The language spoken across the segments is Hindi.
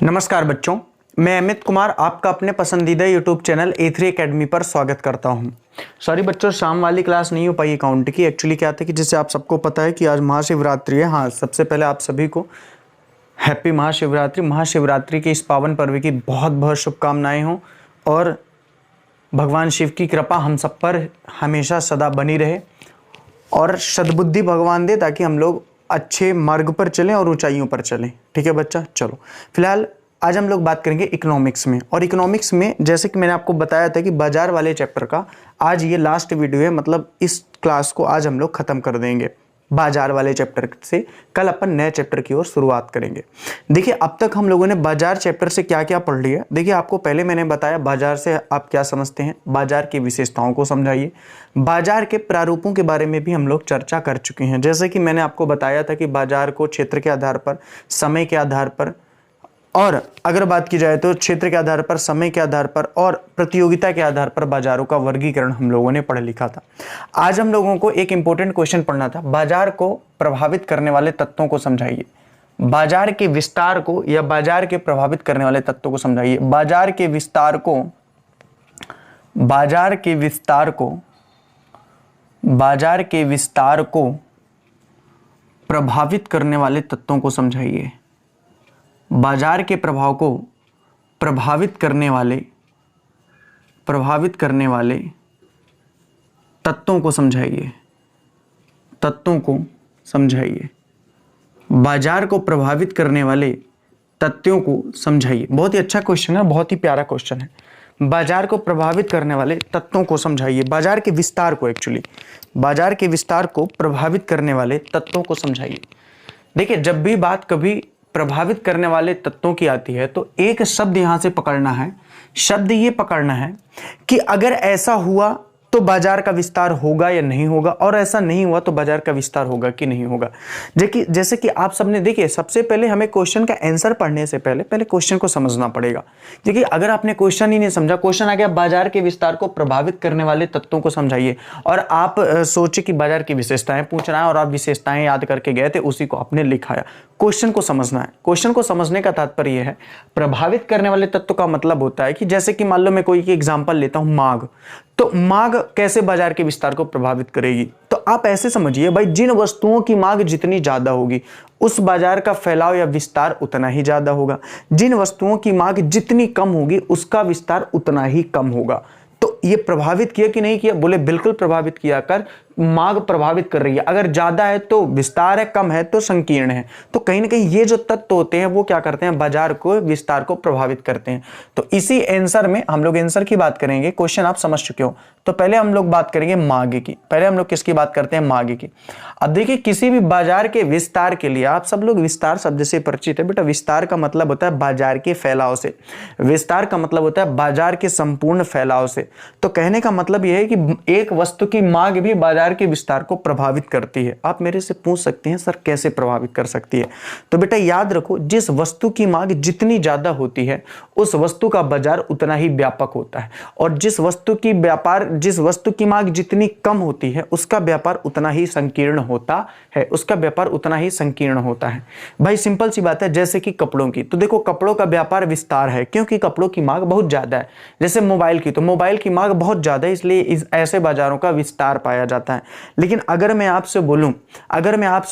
नमस्कार बच्चों, मैं अमित कुमार आपका अपने पसंदीदा यूट्यूब चैनल A3 एकेडमी पर स्वागत करता हूं। सॉरी बच्चों, शाम वाली क्लास नहीं हो पाई अकाउंट की। एक्चुअली क्या था कि जैसे आप सबको पता है कि आज महाशिवरात्रि है। हाँ, सबसे पहले आप सभी को हैप्पी महाशिवरात्रि। महाशिवरात्रि के इस पावन पर्व की बहुत बहुत शुभकामनाएं हों और भगवान शिव की कृपा हम सब पर हमेशा सदा बनी रहे और सद्बुद्धि भगवान दे ताकि हम लोग अच्छे मार्ग पर चलें और ऊंचाइयों पर चलें। ठीक है बच्चा, चलो फिलहाल आज हम लोग बात करेंगे इकोनॉमिक्स में। और इकोनॉमिक्स में जैसे कि मैंने आपको बताया था कि बाजार वाले चैप्टर का आज ये लास्ट वीडियो है, मतलब इस क्लास को आज हम लोग खत्म कर देंगे। बाजार वाले चैप्टर से कल अपन नए चैप्टर की ओर शुरुआत करेंगे। देखिए, अब तक हम लोगों ने बाजार चैप्टर से क्या क्या पढ़ लिया। देखिए, आपको पहले मैंने बताया बाजार से आप क्या समझते हैं, बाजार की विशेषताओं को समझाइए। बाजार के प्रारूपों के बारे में भी हम लोग चर्चा कर चुके हैं। जैसे कि मैंने आपको बताया था कि बाजार को क्षेत्र के आधार पर, समय के आधार पर, और अगर बात की जाए तो क्षेत्र के आधार पर, समय के आधार पर और प्रतियोगिता के आधार पर बाजारों का वर्गीकरण हम लोगों ने पढ़ लिखा था। आज हम लोगों को एक इंपॉर्टेंट क्वेश्चन पढ़ना था, बाजार को प्रभावित करने वाले तत्वों को समझाइए। बाजार के विस्तार को या बाजार के प्रभावित करने वाले तत्वों को समझाइए। बाजार के विस्तार को प्रभावित करने वाले तत्वों को समझाइए। बाजार के प्रभाव को प्रभावित करने वाले तत्वों को समझाइए। बाजार को प्रभावित करने वाले तत्वों को समझाइए। बहुत ही अच्छा क्वेश्चन है, बहुत ही प्यारा क्वेश्चन है। बाजार को प्रभावित करने वाले तत्वों को समझाइए। बाजार के विस्तार को प्रभावित करने वाले तत्वों को समझाइए। देखिए, जब भी बात कभी प्रभावित करने वाले तत्वों की आती है तो एक शब्द यहां से पकड़ना है। शब्द ये पकड़ना है कि अगर ऐसा हुआ तो बाजार का विस्तार होगा या नहीं होगा, और ऐसा नहीं हुआ तो बाजार का विस्तार होगा कि नहीं होगा। जैसे कि आप सबने देखिए, सबसे पहले हमें क्वेश्चन का आंसर पढ़ने से पहले क्वेश्चन को समझना पड़ेगा। देखिए, अगर आपने क्वेश्चन ही नहीं समझा, क्वेश्चन आ गया बाजार के विस्तार को प्रभावित करने वाले तत्वों को समझाइए, और आप सोचे कि बाजार की विशेषताएं पूछ रहा है और आप विशेषताएं याद करके गए थे, उसी को आपने लिखाया। क्वेश्चन को समझना है। क्वेश्चन को समझने का तात्पर्य यह है, प्रभावित करने वाले तत्व का मतलब होता है कि जैसे कि मान लो मैं कोई एग्जांपल लेता हूं, मांग। तो मांग कैसे बाजार के विस्तार को प्रभावित करेगी, तो आप ऐसे समझिए भाई, जिन वस्तुओं की मांग जितनी ज्यादा होगी उस बाजार का फैलाव या विस्तार उतना ही ज्यादा होगा। जिन वस्तुओं की मांग जितनी कम होगी उसका विस्तार उतना ही कम होगा। तो ये प्रभावित किया कि नहीं किया? बोले बिल्कुल प्रभावित किया। कर मांग प्रभावित कर रही है, अगर ज्यादा है तो विस्तार है, कम है तो संकीर्ण है। तो कहीं ना कहीं ये जो तत्व होते हैं वो क्या करते हैं, बाजार को, विस्तार को प्रभावित करते हैं। तो इसी आंसर में हम लोग आंसर की बात करेंगे। क्वेश्चन आप समझ चुके हो, तो पहले हम लोग बात करेंगे मांग की। पहले हम लोग किसकी बात करते हैं, मांग की। अब देखिए, किसी भी बाजार के विस्तार के लिए आप सब लोग विस्तार शब्द से परिचित है बेटा। विस्तार का मतलब होता है बाजार के फैलाव से। विस्तार का मतलब होता है बाजार के संपूर्ण फैलाव से। तो कहने का मतलब यह है कि एक वस्तु की मांग भी बाजार के विस्तार को प्रभावित करती है। आप मेरे से पूछ सकते हैं सर कैसे प्रभावित कर सकती है, तो बेटा याद रखो, जिस वस्तु की मांग जितनी ज्यादा होती है उस वस्तु का बाजार उतना ही व्यापक होता है, और जिस वस्तु की मांग जितनी कम होती है उसका व्यापार उतना ही संकीर्ण होता है। भाई सिंपल सी बात है, जैसे कि कपड़ों की, तो देखो कपड़ों का व्यापार विस्तार है क्योंकि कपड़ों की मांग बहुत ज्यादा है। जैसे मोबाइल की, तो मोबाइल की मांग बहुत ज्यादा है, इसलिए इस ऐसे बाजारों का विस्तार पाया जाता है। लेकिन अगर मैं आपसे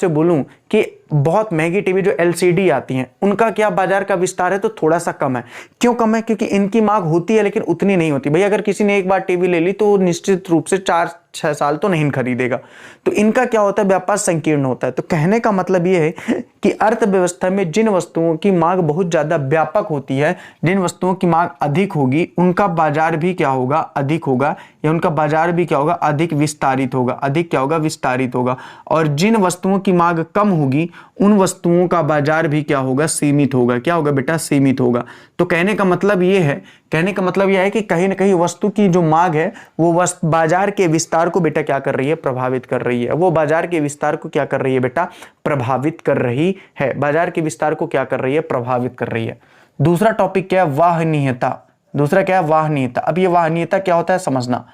बोलूं कि बहुत महंगी टीवी जो LCD आती हैं उनका क्या बाजार का विस्तार है, तो थोड़ा सा कम है। क्यों कम है? क्योंकि इनकी मांग होती है लेकिन उतनी नहीं होती। भाई अगर किसी ने एक बार टीवी ले ली तो निश्चित रूप से 4-6 साल तो नहीं खरीदेगा। तो इनका क्या होता है, व्यापार संकीर्ण होता है। तो कहने का मतलब यह है कि अर्थव्यवस्था में जिन वस्तुओं की मांग बहुत ज्यादा व्यापक होती है, जिन वस्तुओं की मांग अधिक होगी उनका बाजार भी क्या होगा, अधिक होगा, या उनका बाजार भी क्या होगा, अधिक विस्तारित होगा। और जिन वस्तुओं की मांग कम होगी उन वस्तुओं का बाजार भी क्या होगा, सीमित होगा। क्या होगा बेटा, सीमित होगा। तो कहने का मतलब यह है कि कहीं ना कहीं वस्तु की जो मांग है वो बाजार के विस्तार को बेटा क्या कर रही है, प्रभावित कर रही है। वो बाजार के विस्तार को क्या कर रही है बेटा, प्रभावित कर रही है। बाजार के विस्तार को क्या कर रही है, प्रभावित कर रही है। दूसरा टॉपिक क्या है, वाहनीयता। अब ये वाहनीयता क्या होता है समझना।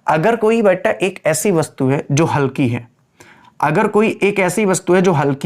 अगर कोई बेटा एक ऐसी वस्तु है जो हल्की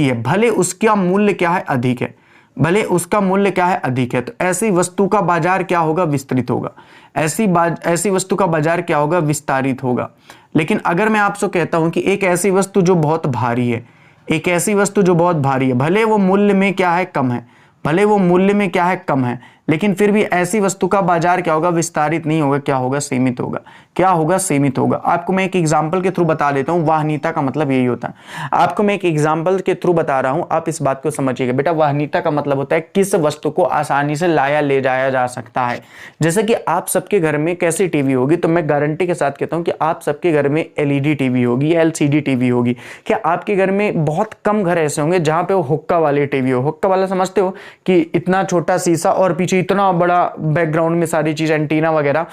है, भले उसका मूल्य क्या है, अधिक है, भले उसका मूल्य क्या है, अधिक है, तो ऐसी वस्तु का बाजार क्या होगा, विस्तृत होगा। ऐसी वस्तु का बाजार क्या होगा, विस्तारित होगा। लेकिन अगर मैं आपसे कहता हूं कि एक ऐसी वस्तु जो बहुत भारी है, एक ऐसी वस्तु जो बहुत भारी है, भले वो मूल्य में क्या है, कम है, भले वो मूल्य में क्या है, कम है, लेकिन फिर भी ऐसी वस्तु का बाजार क्या होगा, विस्तारित नहीं होगा, क्या होगा, सीमित होगा। क्या होगा, सीमित होगा। आपको मैं एक एग्जांपल के थ्रू बता देता हूं, वाहनीयता का मतलब यही होता है। आपको मैं एक एग्जांपल के थ्रू बता रहा हूं, आप इस बात को समझिएगा। बेटा वाहनीयता का मतलब होता है किस वस्तु को आसानी से लाया ले जाया जा सकता है। जैसे कि आप सबके घर में कैसी टीवी होगी, तो मैं गारंटी के साथ कहता हूं कि आप सबके घर में एलईडी टीवी होगी या एलसीडी टीवी होगी। क्या आपके घर में बहुत कम घर ऐसे होंगे जहां पे वो हुक्का वाली टीवी हो। हुक्का वाला समझते हो कि इतना छोटा शीशा और पीछे इतना बड़ा बैकग्राउंड में सारी चीज, एंटीना वगैरह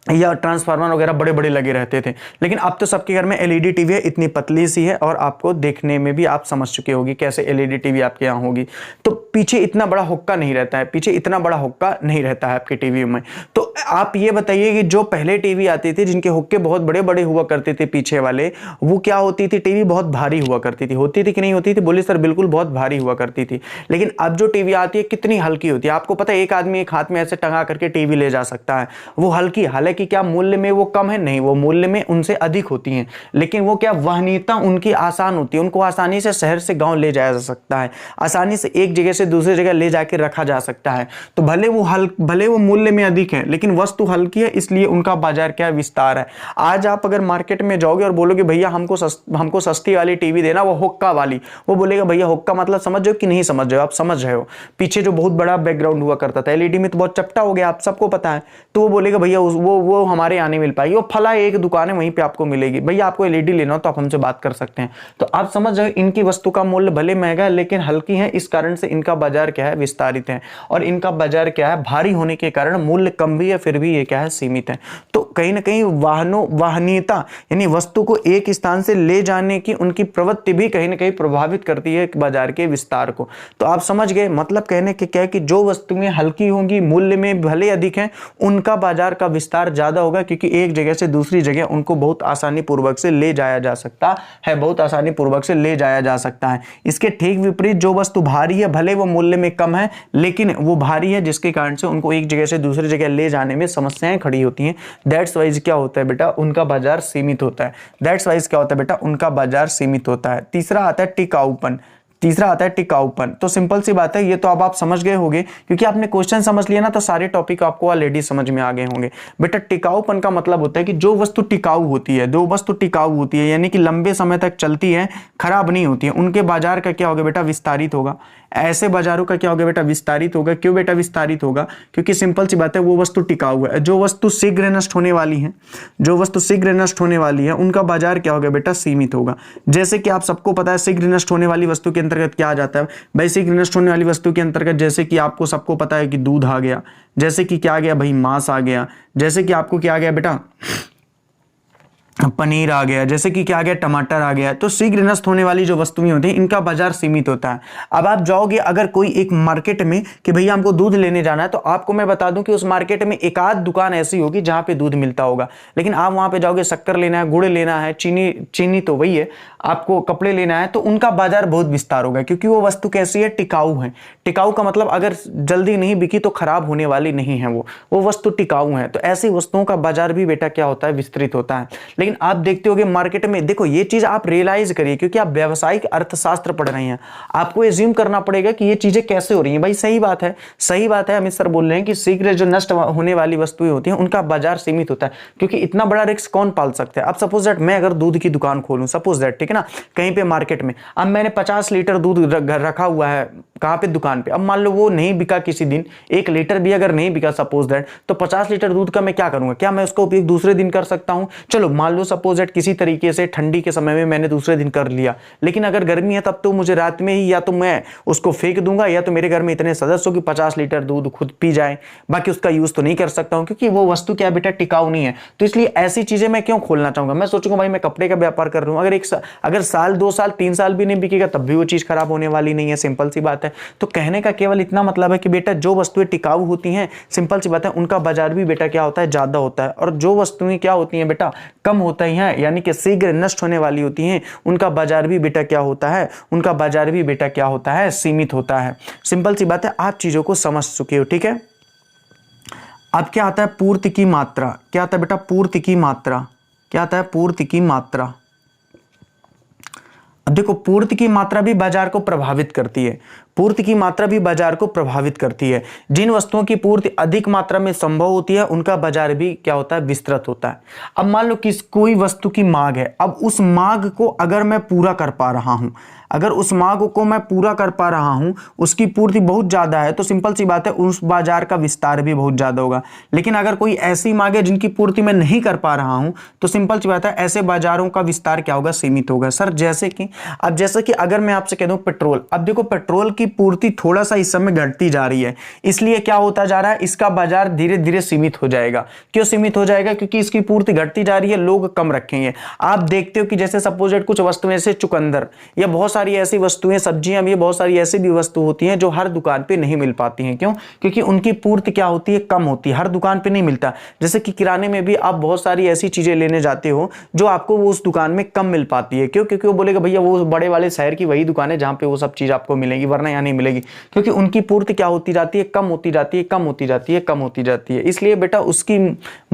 या ट्रांसफार्मर वगैरह बड़े बड़े लगे रहते थे। लेकिन अब तो सबके घर में एलईडी टीवी है, इतनी पतली सी है, और आपको देखने में भी आप समझ चुके होगी कैसे एलईडी टीवी आपके यहाँ होगी। तो पीछे इतना बड़ा हुक्का नहीं रहता है, पीछे इतना बड़ा हुक्का नहीं रहता है आपके टीवी में। तो आप ये बताइए कि जो पहले टीवी आती थी जिनके हुक्के बहुत बड़े बड़े हुआ करते थे पीछे वाले, वो क्या होती थी, टीवी बहुत भारी हुआ करती थी। होती थी कि नहीं होती थी? बोलिए सर बिल्कुल बहुत भारी हुआ करती थी। लेकिन अब जो टीवी आती है कितनी हल्की होती है। आपको पता है एक आदमी एक हाथ में ऐसे टंगा करके टीवी ले जा सकता है, वो हल्की। हालांकि क्या मूल्य में वो कम है? नहीं, वो मूल्य में उनसे अधिक होती हैं। लेकिन वो क्या, वहनीयता उनकी आसान होती है, उनको आसानी से शहर से गांव ले जाया जा सकता है, आसानी से एक जगह से दूसरी जगह ले जाके रखा जा सकता है। तो भले वो मूल्य में अधिक है, लेकिन वस्तु हल्की है, इसलिए उनका बाजार क्या विस्तार है। आज आप अगर मार्केट में जाओगे और बोलोगे भैया हमको सस्ती वाली टीवी देना, वो हुक्का वाली, वो बोलेगा भैया हुक्का मतलब समझ रहे हो कि नहीं समझ रहे हो? आप समझ रहे हो, पीछे जो बहुत बड़ा बैकग्राउंड हुआ करता था, एलईडी में तो बहुत चपटा हो गया, आप सबको पता है। तो वो बोलेगा भैया वो हमारे यहाँ नहीं मिल पाएगी, वो फला एक दुकान है वहीं पे आपको मिलेगी, भैया आपको एलईडी लेना हो तो आप हमसे बात कर सकते हैं। तो आप समझ रहे हो, इनकी वस्तु का मूल्य भले महंगा है लेकिन हल्की है, इस कारण से इनका बाजार क्या है, विस्तारित है। और इनका बाजार क्या है, भारी होने के कारण मूल्य कम भी है, फिर भी ये क्या है, सीमित है। तो कहीं ना कहीं वाहनीयता यानी वस्तु को एक स्थान से ले जाने की उनकी प्रवृत्ति भी कहीं ना कहीं प्रभावित करती है बाजार के विस्तार को। तो आप समझ गए, मतलब कहने के क्या है कि जो वस्तुएं हल्की होंगी, मूल्य में भले अधिक हैं, उनका बाजार का विस्तार ज्यादा होगा, क्योंकि एक जगह से दूसरी जगह उनको बहुत आसानी पूर्वक से ले जाया जा सकता है, बहुत आसानी पूर्वक से ले जाया जा सकता है। इसके ठीक विपरीत जो वस्तु भारी है, भले वो मूल्य में कम है लेकिन वो भारी है, जिसके कारण से उनको एक जगह से दूसरी जगह ले जाने में समस्याएं खड़ी होती हैं। दैट्स वाइज क्या होता है बेटा, उनका बाजार सीमित होता है। दैट्स वाइज क्या होता है बेटा, उनका बाजार सीमित होता है। तीसरा आता है टिकाऊपन। तो सिंपल सी बात है, ये तो अब आप समझ गए होंगे, क्योंकि आपने क्वेश्चन समझ लिया ना, तो सारे टॉपिक आपको ऑलरेडी समझ में आ गए होंगे। बेटा टिकाऊपन का मतलब होता है कि जो वस्तु टिकाऊ होती है, यानी कि लंबे समय तक चलती है, खराब नहीं होती है, उनके बाजार का क्या होगा बेटा, विस्तारित होगा। ऐसे बाजारों का क्या होगा बेटा, विस्तारित होगा। क्यों बेटा विस्तारित होगा? क्योंकि सिंपल सी बात है, वो वस्तु टिकाऊ है। जो वस्तु शीघ्र नष्ट होने वाली है, उनका बाजार क्या होगा बेटा, सीमित होगा। जैसे कि आप सबको पता है शीघ्र नष्ट होने वाली वस्तु के अंतर्गत क्या आ जाता है भाई, शीघ्र नष्ट होने वाली वस्तु के अंतर्गत जैसे कि आपको सबको पता है कि दूध आ गया, जैसे कि क्या आ गया भाई, मांस आ गया, जैसे कि आपको क्या आ गया बेटा, पनीर आ गया, जैसे कि क्या आ गया, टमाटर आ गया। तो शीघ्र नष्ट होने वाली जो वस्तुएं होती हैं, इनका बाजार सीमित होता है। अब आप जाओगे अगर कोई एक मार्केट में कि भैया हमको दूध लेने जाना है, तो आपको मैं बता दूं कि उस मार्केट में एक आध दुकान ऐसी होगी जहां पे दूध मिलता होगा। लेकिन आप वहां पे जाओगे, शक्कर लेना है, गुड़ लेना है, चीनी तो वही है, आपको कपड़े लेना है, तो उनका बाजार बहुत विस्तार होगा, क्योंकि वो वस्तु कैसी है, टिकाऊ है। टिकाऊ का मतलब अगर जल्दी नहीं बिकी तो खराब होने वाली नहीं है, वो वस्तु टिकाऊ है। तो ऐसी वस्तुओं का बाजार भी बेटा क्या होता है, विस्तृत होता है। लेकिन आप देखते होगे मार्केट में, देखो ये चीज आप रियलाइज करिए, क्योंकि आप व्यावसायिक अर्थशास्त्र पढ़ रहे हैं, आपको एज्यूम करना पड़ेगा कि ये चीजें कैसे हो रही हैं। भाई सही बात है, अमित सर बोल रहे हैं कि शीघ्र जो नष्ट होने वाली वस्तुएं होती हैं, उनका बाजार सीमित होता है, क्योंकि इतना बड़ा रिस्क कौन पाल सकता है। अब सपोज दैट मैं अगर दूध की दुकान खोलूं, सपोज दैट, ठीक है ना, कहीं पे मार्केट में, अब मैंने 50 लीटर दूध रखा हुआ है, कहां पे, दुकान पे। अब मान लो वो नहीं बिका किसी दिन, 1 लीटर भी अगर नहीं बिका सपोज दैट, तो 50 लीटर दूध का मैं क्या करूंगा? क्या मैं उसका उपयोग दूसरे दिन कर सकता हूं? चलो मान लो सपोज दैट किसी तरीके से ठंडी के समय में मैंने दूसरे दिन कर लिया, लेकिन अगर गर्मी है तब तो मुझे रात में ही या तो मैं उसको फेंक दूंगा, या तो मेरे घर में इतने सदस्य हो कि 50 लीटर दूध खुद पी जाए, बाकी उसका यूज तो नहीं कर सकता हूं, क्योंकि वो वस्तु क्या बेटा, टिकाऊ नहीं है। तो इसलिए ऐसी चीजें मैं क्यों खोलना चाहूंगा? मैं सोचूंगा भाई मैं कपड़े का व्यापार कर रहा हूं, अगर साल 2 साल 3 साल भी नहीं बिकेगा तब भी वो चीज खराब होने वाली नहीं है, सिंपल सी बात है। है। तो कहने का केवल इतना मतलब है कि बेटा जो वस्तुएं टिकाऊ होती हैं, सिंपल सी बात है, उनका बाजार भी बेटा क्या होता है, ज्यादा होता है। और जो वस्तुएं क्या होती हैं बेटा, कम होता ही है, यानी कि शीघ्र नष्ट होने वाली होती हैं, उनका बाजार भी बेटा क्या होता है, उनका बाजार भी बेटा क्या होता है, सीमित होता है। सिंपल सी बात है, आप चीजों को समझ चुके हो, ठीक है। अब क्या आता है, पूर्ति की मात्रा। क्या आता है बेटा, पूर्ति की मात्रा। क्या आता है, पूर्ति की मात्रा। अब देखो, पूर्ति की मात्रा भी बाजार को प्रभावित करती है। पूर्ति की मात्रा भी बाजार को प्रभावित करती है। जिन वस्तुओं की पूर्ति अधिक मात्रा में संभव होती है, उनका बाजार भी क्या होता है, विस्तृत होता है। अब मान लो कि कोई वस्तु की मांग है, अब उस मांग को अगर मैं पूरा कर पा रहा हूं, अगर उस मांग को मैं पूरा कर पा रहा हूं, उसकी पूर्ति बहुत ज्यादा है, तो सिंपल सी बात है, उस बाजार का विस्तार भी बहुत ज्यादा होगा। लेकिन अगर कोई ऐसी मांग है जिनकी पूर्ति मैं नहीं कर पा रहा हूं, तो सिंपल सी बात है, ऐसे बाजारों का विस्तार क्या होगा, सीमित होगा। सर जैसे कि अगर मैं आपसे कह दूं पेट्रोल, अब देखो पेट्रोल की पूर्ति थोड़ा सा इस समय घटती जा रही है, इसलिए क्या होता जा रहा है, इसका बाजार धीरे धीरे सीमित हो जाएगा। क्यों सीमित हो जाएगा, क्योंकि इसकी पूर्ति घटती जा रही है, लोग कम रखेंगे। आप देखते हो कि जैसे सपोज कुछ वस्तुएं से चुकंदर या बहुत सारी ऐसी वस्तुएं, सब्जियां भी, बहुत सारी ऐसी भी वस्तु होती हैं जो हर दुकान पे नहीं मिल पाती हैं। क्यों, क्योंकि उनकी पूर्ति क्या होती है, कम होती है, हर दुकान पे नहीं मिलता। जैसे कि किराने में भी आप बहुत सारी ऐसी चीजें लेने जाते हो जो आपको वो उस दुकान में कम मिल पाती है। क्यों, क्योंकि वो बोलेगा भैया वो बड़े वाले शहर की वही दुकान है जहां पे वो सब चीज आपको मिलेगी, वरना यहाँ नहीं मिलेगी। क्योंकि उनकी पूर्ति क्या होती जाती है, कम होती जाती है, कम होती जाती है, कम होती जाती है। इसलिए बेटा उसकी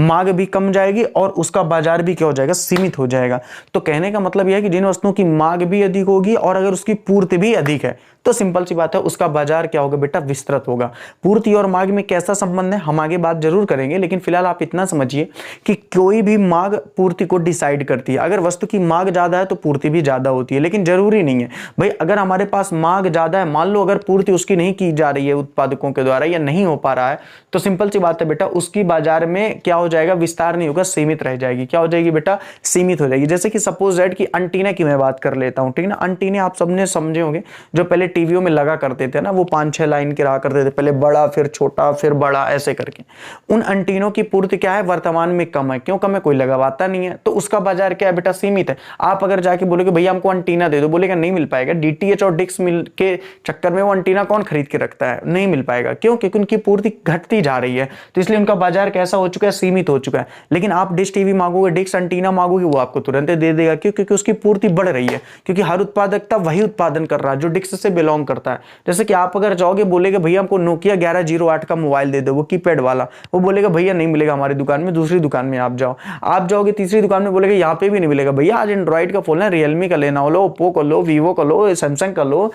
मांग भी कम जाएगी और उसका बाजार भी क्या हो जाएगा, सीमित हो जाएगा। तो कहने का मतलब यह है कि जिन वस्तुओं की मांग भी अधिक होगी और अगर उसकी पूर्ति भी अधिक है, तो सिंपल सी बात है, उसका बाजार क्या होगा बेटा, विस्तृत होगा। पूर्ति और मांग में कैसा संबंध है, हम आगे बात जरूर करेंगे, लेकिन फिलहाल आप इतना समझिए कि कोई भी मांग पूर्ति को डिसाइड करती है। अगर वस्तु की मांग ज्यादा है तो पूर्ति भी ज्यादा होती है, लेकिन जरूरी नहीं है भाई। अगर हमारे पास मांग ज्यादा है, मान लो अगर पूर्ति उसकी नहीं की जा रही है उत्पादकों के द्वारा या नहीं हो पा रहा है, तो सिंपल सी बात है बेटा, उसकी बाजार में क्या हो जाएगा, विस्तार नहीं होगा, सीमित रह जाएगी। क्या हो जाएगी बेटा, सीमित हो जाएगी। जैसे कि सपोज दैट की एंटीना की मैं बात कर लेता हूं, ठीक है ना। एंटीने आप सबने समझे होंगे, जो पहले टीवीओ में लगा करते थे ना, वो 5-6 लाइन के रहा करते थे, पहले बड़ा फिर छोटा फिर बड़ा ऐसे करके। उन एंटीनों की पूर्ति क्या है, वर्तमान में कम है। क्यों कम है, कोई लगावाता नहीं है, तो उसका बाजार क्या है बेटा, सीमित है। आप अगर जाके बोलोगे भैया हमको एंटीना दे दो, बोलेगा नहीं मिल पाएगा। डीटीएच और डिक्स मिल के चक्कर में वो एंटीना कौन खरीद के रखता है, नहीं मिल पाएगा। क्यों, क्योंकि उनकी पूर्ति घटती जा रही है, तो इसलिए उनका बाजार कैसा हो चुका है, सीमित हो चुका है। लेकिन आप डिश टीवी मांगोगे, डिक्स एंटीना मांगोगे, वो आपको तुरंत दे देगा। क्यों, क्योंकि उसकी पूर्ति बढ़ रही है, क्योंकि हर उत्पादकता वही उत्पादन कर रहा है जो डिक्स से बिलोंग करता है। जैसे कि आप अगर जाओगे, बोलेगा भैया हमको नोकिया 1108 का मोबाइल दे दो, वो कीपैड वाला, वो बोलेगा भैया नहीं मिलेगा हमारी दुकान में, दूसरी दुकान में आप जाओ। आप जाओगे तीसरी दुकान में, बोलेगा यहाँ पे भी नहीं मिलेगा, भैया आज एंड्रॉइड का फोन है, रियलमी का लेना हो लो, ओप्पो का लो, वीवो का लो, सैमसंग का लो,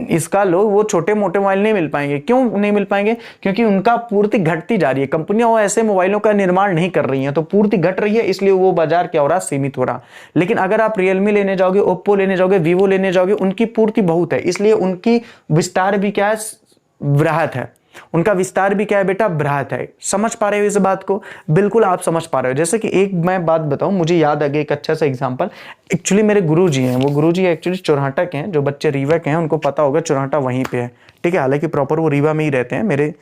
इसका लो। वो छोटे मोटे मोबाइल नहीं मिल पाएंगे। क्यों नहीं मिल पाएंगे, क्योंकि उनका पूर्ति घटती जा रही है। कंपनियां वो ऐसे मोबाइलों का निर्माण नहीं कर रही हैं, तो पूर्ति घट रही है, इसलिए वो बाजार क्या हो रहा है, सीमित हो रहा। लेकिन अगर आप रियलमी लेने जाओगे, ओप्पो लेने जाओगे, वीवो लेने जाओगे, उनकी पूर्ति बहुत है, इसलिए उनकी विस्तार भी क्या है, बृहत है। उनका विस्तार भी क्या है बेटा, बृहत है। समझ पा रहे हो इस बात को, बिल्कुल आप समझ पा रहे हो। जैसे कि एक मैं बात बताऊं, मुझे याद आ गया एक अच्छा सा एग्जांपल। एक्चुअली मेरे गुरुजी हैं, वो गुरुजी एक्चुअली चुरहाटा के हैं। जो बच्चे रीवा के हैं उनको पता होगा चुरहाटा वहीं पे है, ठीक है। हालांकि प्रॉपर वो रीवा में ही रहते हैं। मेरे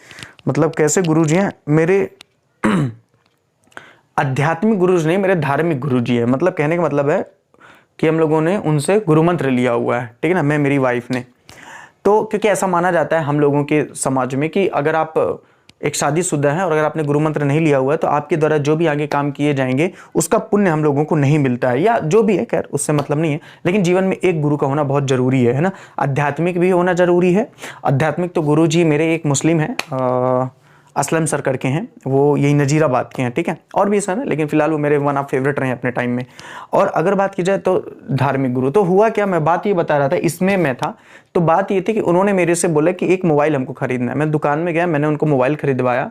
मतलब कैसे गुरुजी हैं, मेरे आध्यात्मिक गुरुजी नहीं, मेरे धार्मिक गुरुजी है। मतलब कहने का मतलब है कि हम लोगों ने उनसे गुरु मंत्र लिया हुआ है, ठीक है ना, मैं मेरी वाइफ ने। तो क्योंकि ऐसा माना जाता है हम लोगों के समाज में कि अगर आप एक शादीशुदा है और अगर आपने गुरु मंत्र नहीं लिया हुआ है, तो आपके द्वारा जो भी आगे काम किए जाएंगे उसका पुण्य हम लोगों को नहीं मिलता है, या जो भी है, खैर उससे मतलब नहीं है। लेकिन जीवन में एक गुरु का होना बहुत जरूरी है ना। आध्यात्मिक भी होना जरूरी है। आध्यात्मिक तो गुरु जी मेरे एक मुस्लिम है, असलम सर करके हैं, वो यही नजीराबाद के हैं, ठीक है। और भी सर है, लेकिन फिलहाल वो मेरे वन ऑफ फेवरेट रहे अपने टाइम में। और अगर बात की जाए तो धार्मिक गुरु, तो हुआ क्या, मैं बात ये बता रहा था, इसमें मैं था। तो बात ये थी कि उन्होंने मेरे से बोला कि एक मोबाइल हमको खरीदना है। मैं दुकान में गया, मैंने उनको मोबाइल खरीदवाया।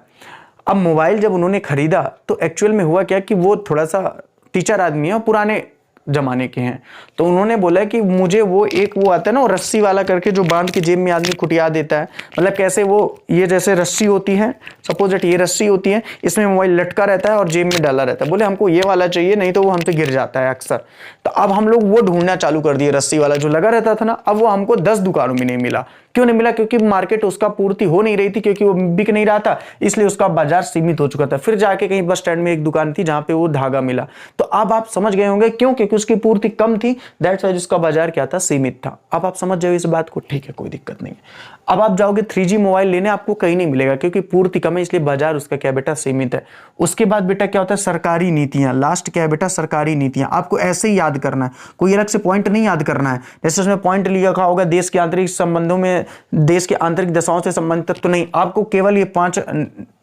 अब मोबाइल जब उन्होंने खरीदा तो एक्चुअल में हुआ क्या कि वो थोड़ा सा टीचर आदमी है और पुराने जमाने के हैं। तो उन्होंने बोला कि मुझे वो एक वो आता है ना, वो रस्सी वाला करके जो बांध के जेब में आदमी कुटिया देता है। मतलब कैसे, वो ये जैसे रस्सी होती है, सपोज दैट ये रस्सी होती है, इसमें मोबाइल लटका रहता है और जेब में डाला रहता है। बोले हमको ये वाला चाहिए, नहीं तो वो हमसे गिर जाता है अक्सर। तो अब हम लोग वो ढूंढना चालू कर दिए, रस्सी वाला जो लगा रहता था ना। अब वो हमको 10 दुकानों में नहीं मिला। क्यों नहीं मिला, क्योंकि मार्केट उसका पूर्ति हो नहीं रही थी, क्योंकि वो बिक नहीं रहा था, इसलिए उसका बाजार सीमित हो चुका था। फिर जाके कहीं बस स्टैंड में एक दुकान थी जहां पे वो धागा मिला। तो अब आप समझ गए होंगे क्यों, क्योंकि उसकी पूर्ति कम थी, दैट्स वाई उसका बाजार क्या था, सीमित था। अब आप समझ जाओ इस बात को, ठीक है, कोई दिक्कत नहीं है। अब आप जाओगे 3G मोबाइल लेने, आपको कहीं नहीं मिलेगा क्योंकि पूर्ति कम है, इसलिए बाजार उसका क्या बेटा, सीमित है। उसके बाद बेटा क्या होता है, सरकारी नीतियां। लास्ट क्या है बेटा, सरकारी नीतियां। आपको ऐसे ही याद करना है, कोई अलग से पॉइंट नहीं याद करना है। जैसे उसमें पॉइंट लिखा होगा देश के आंतरिक संबंधों में, देश के आंतरिक दशाओं से संबंधित, तो नहीं, आपको केवल ये 5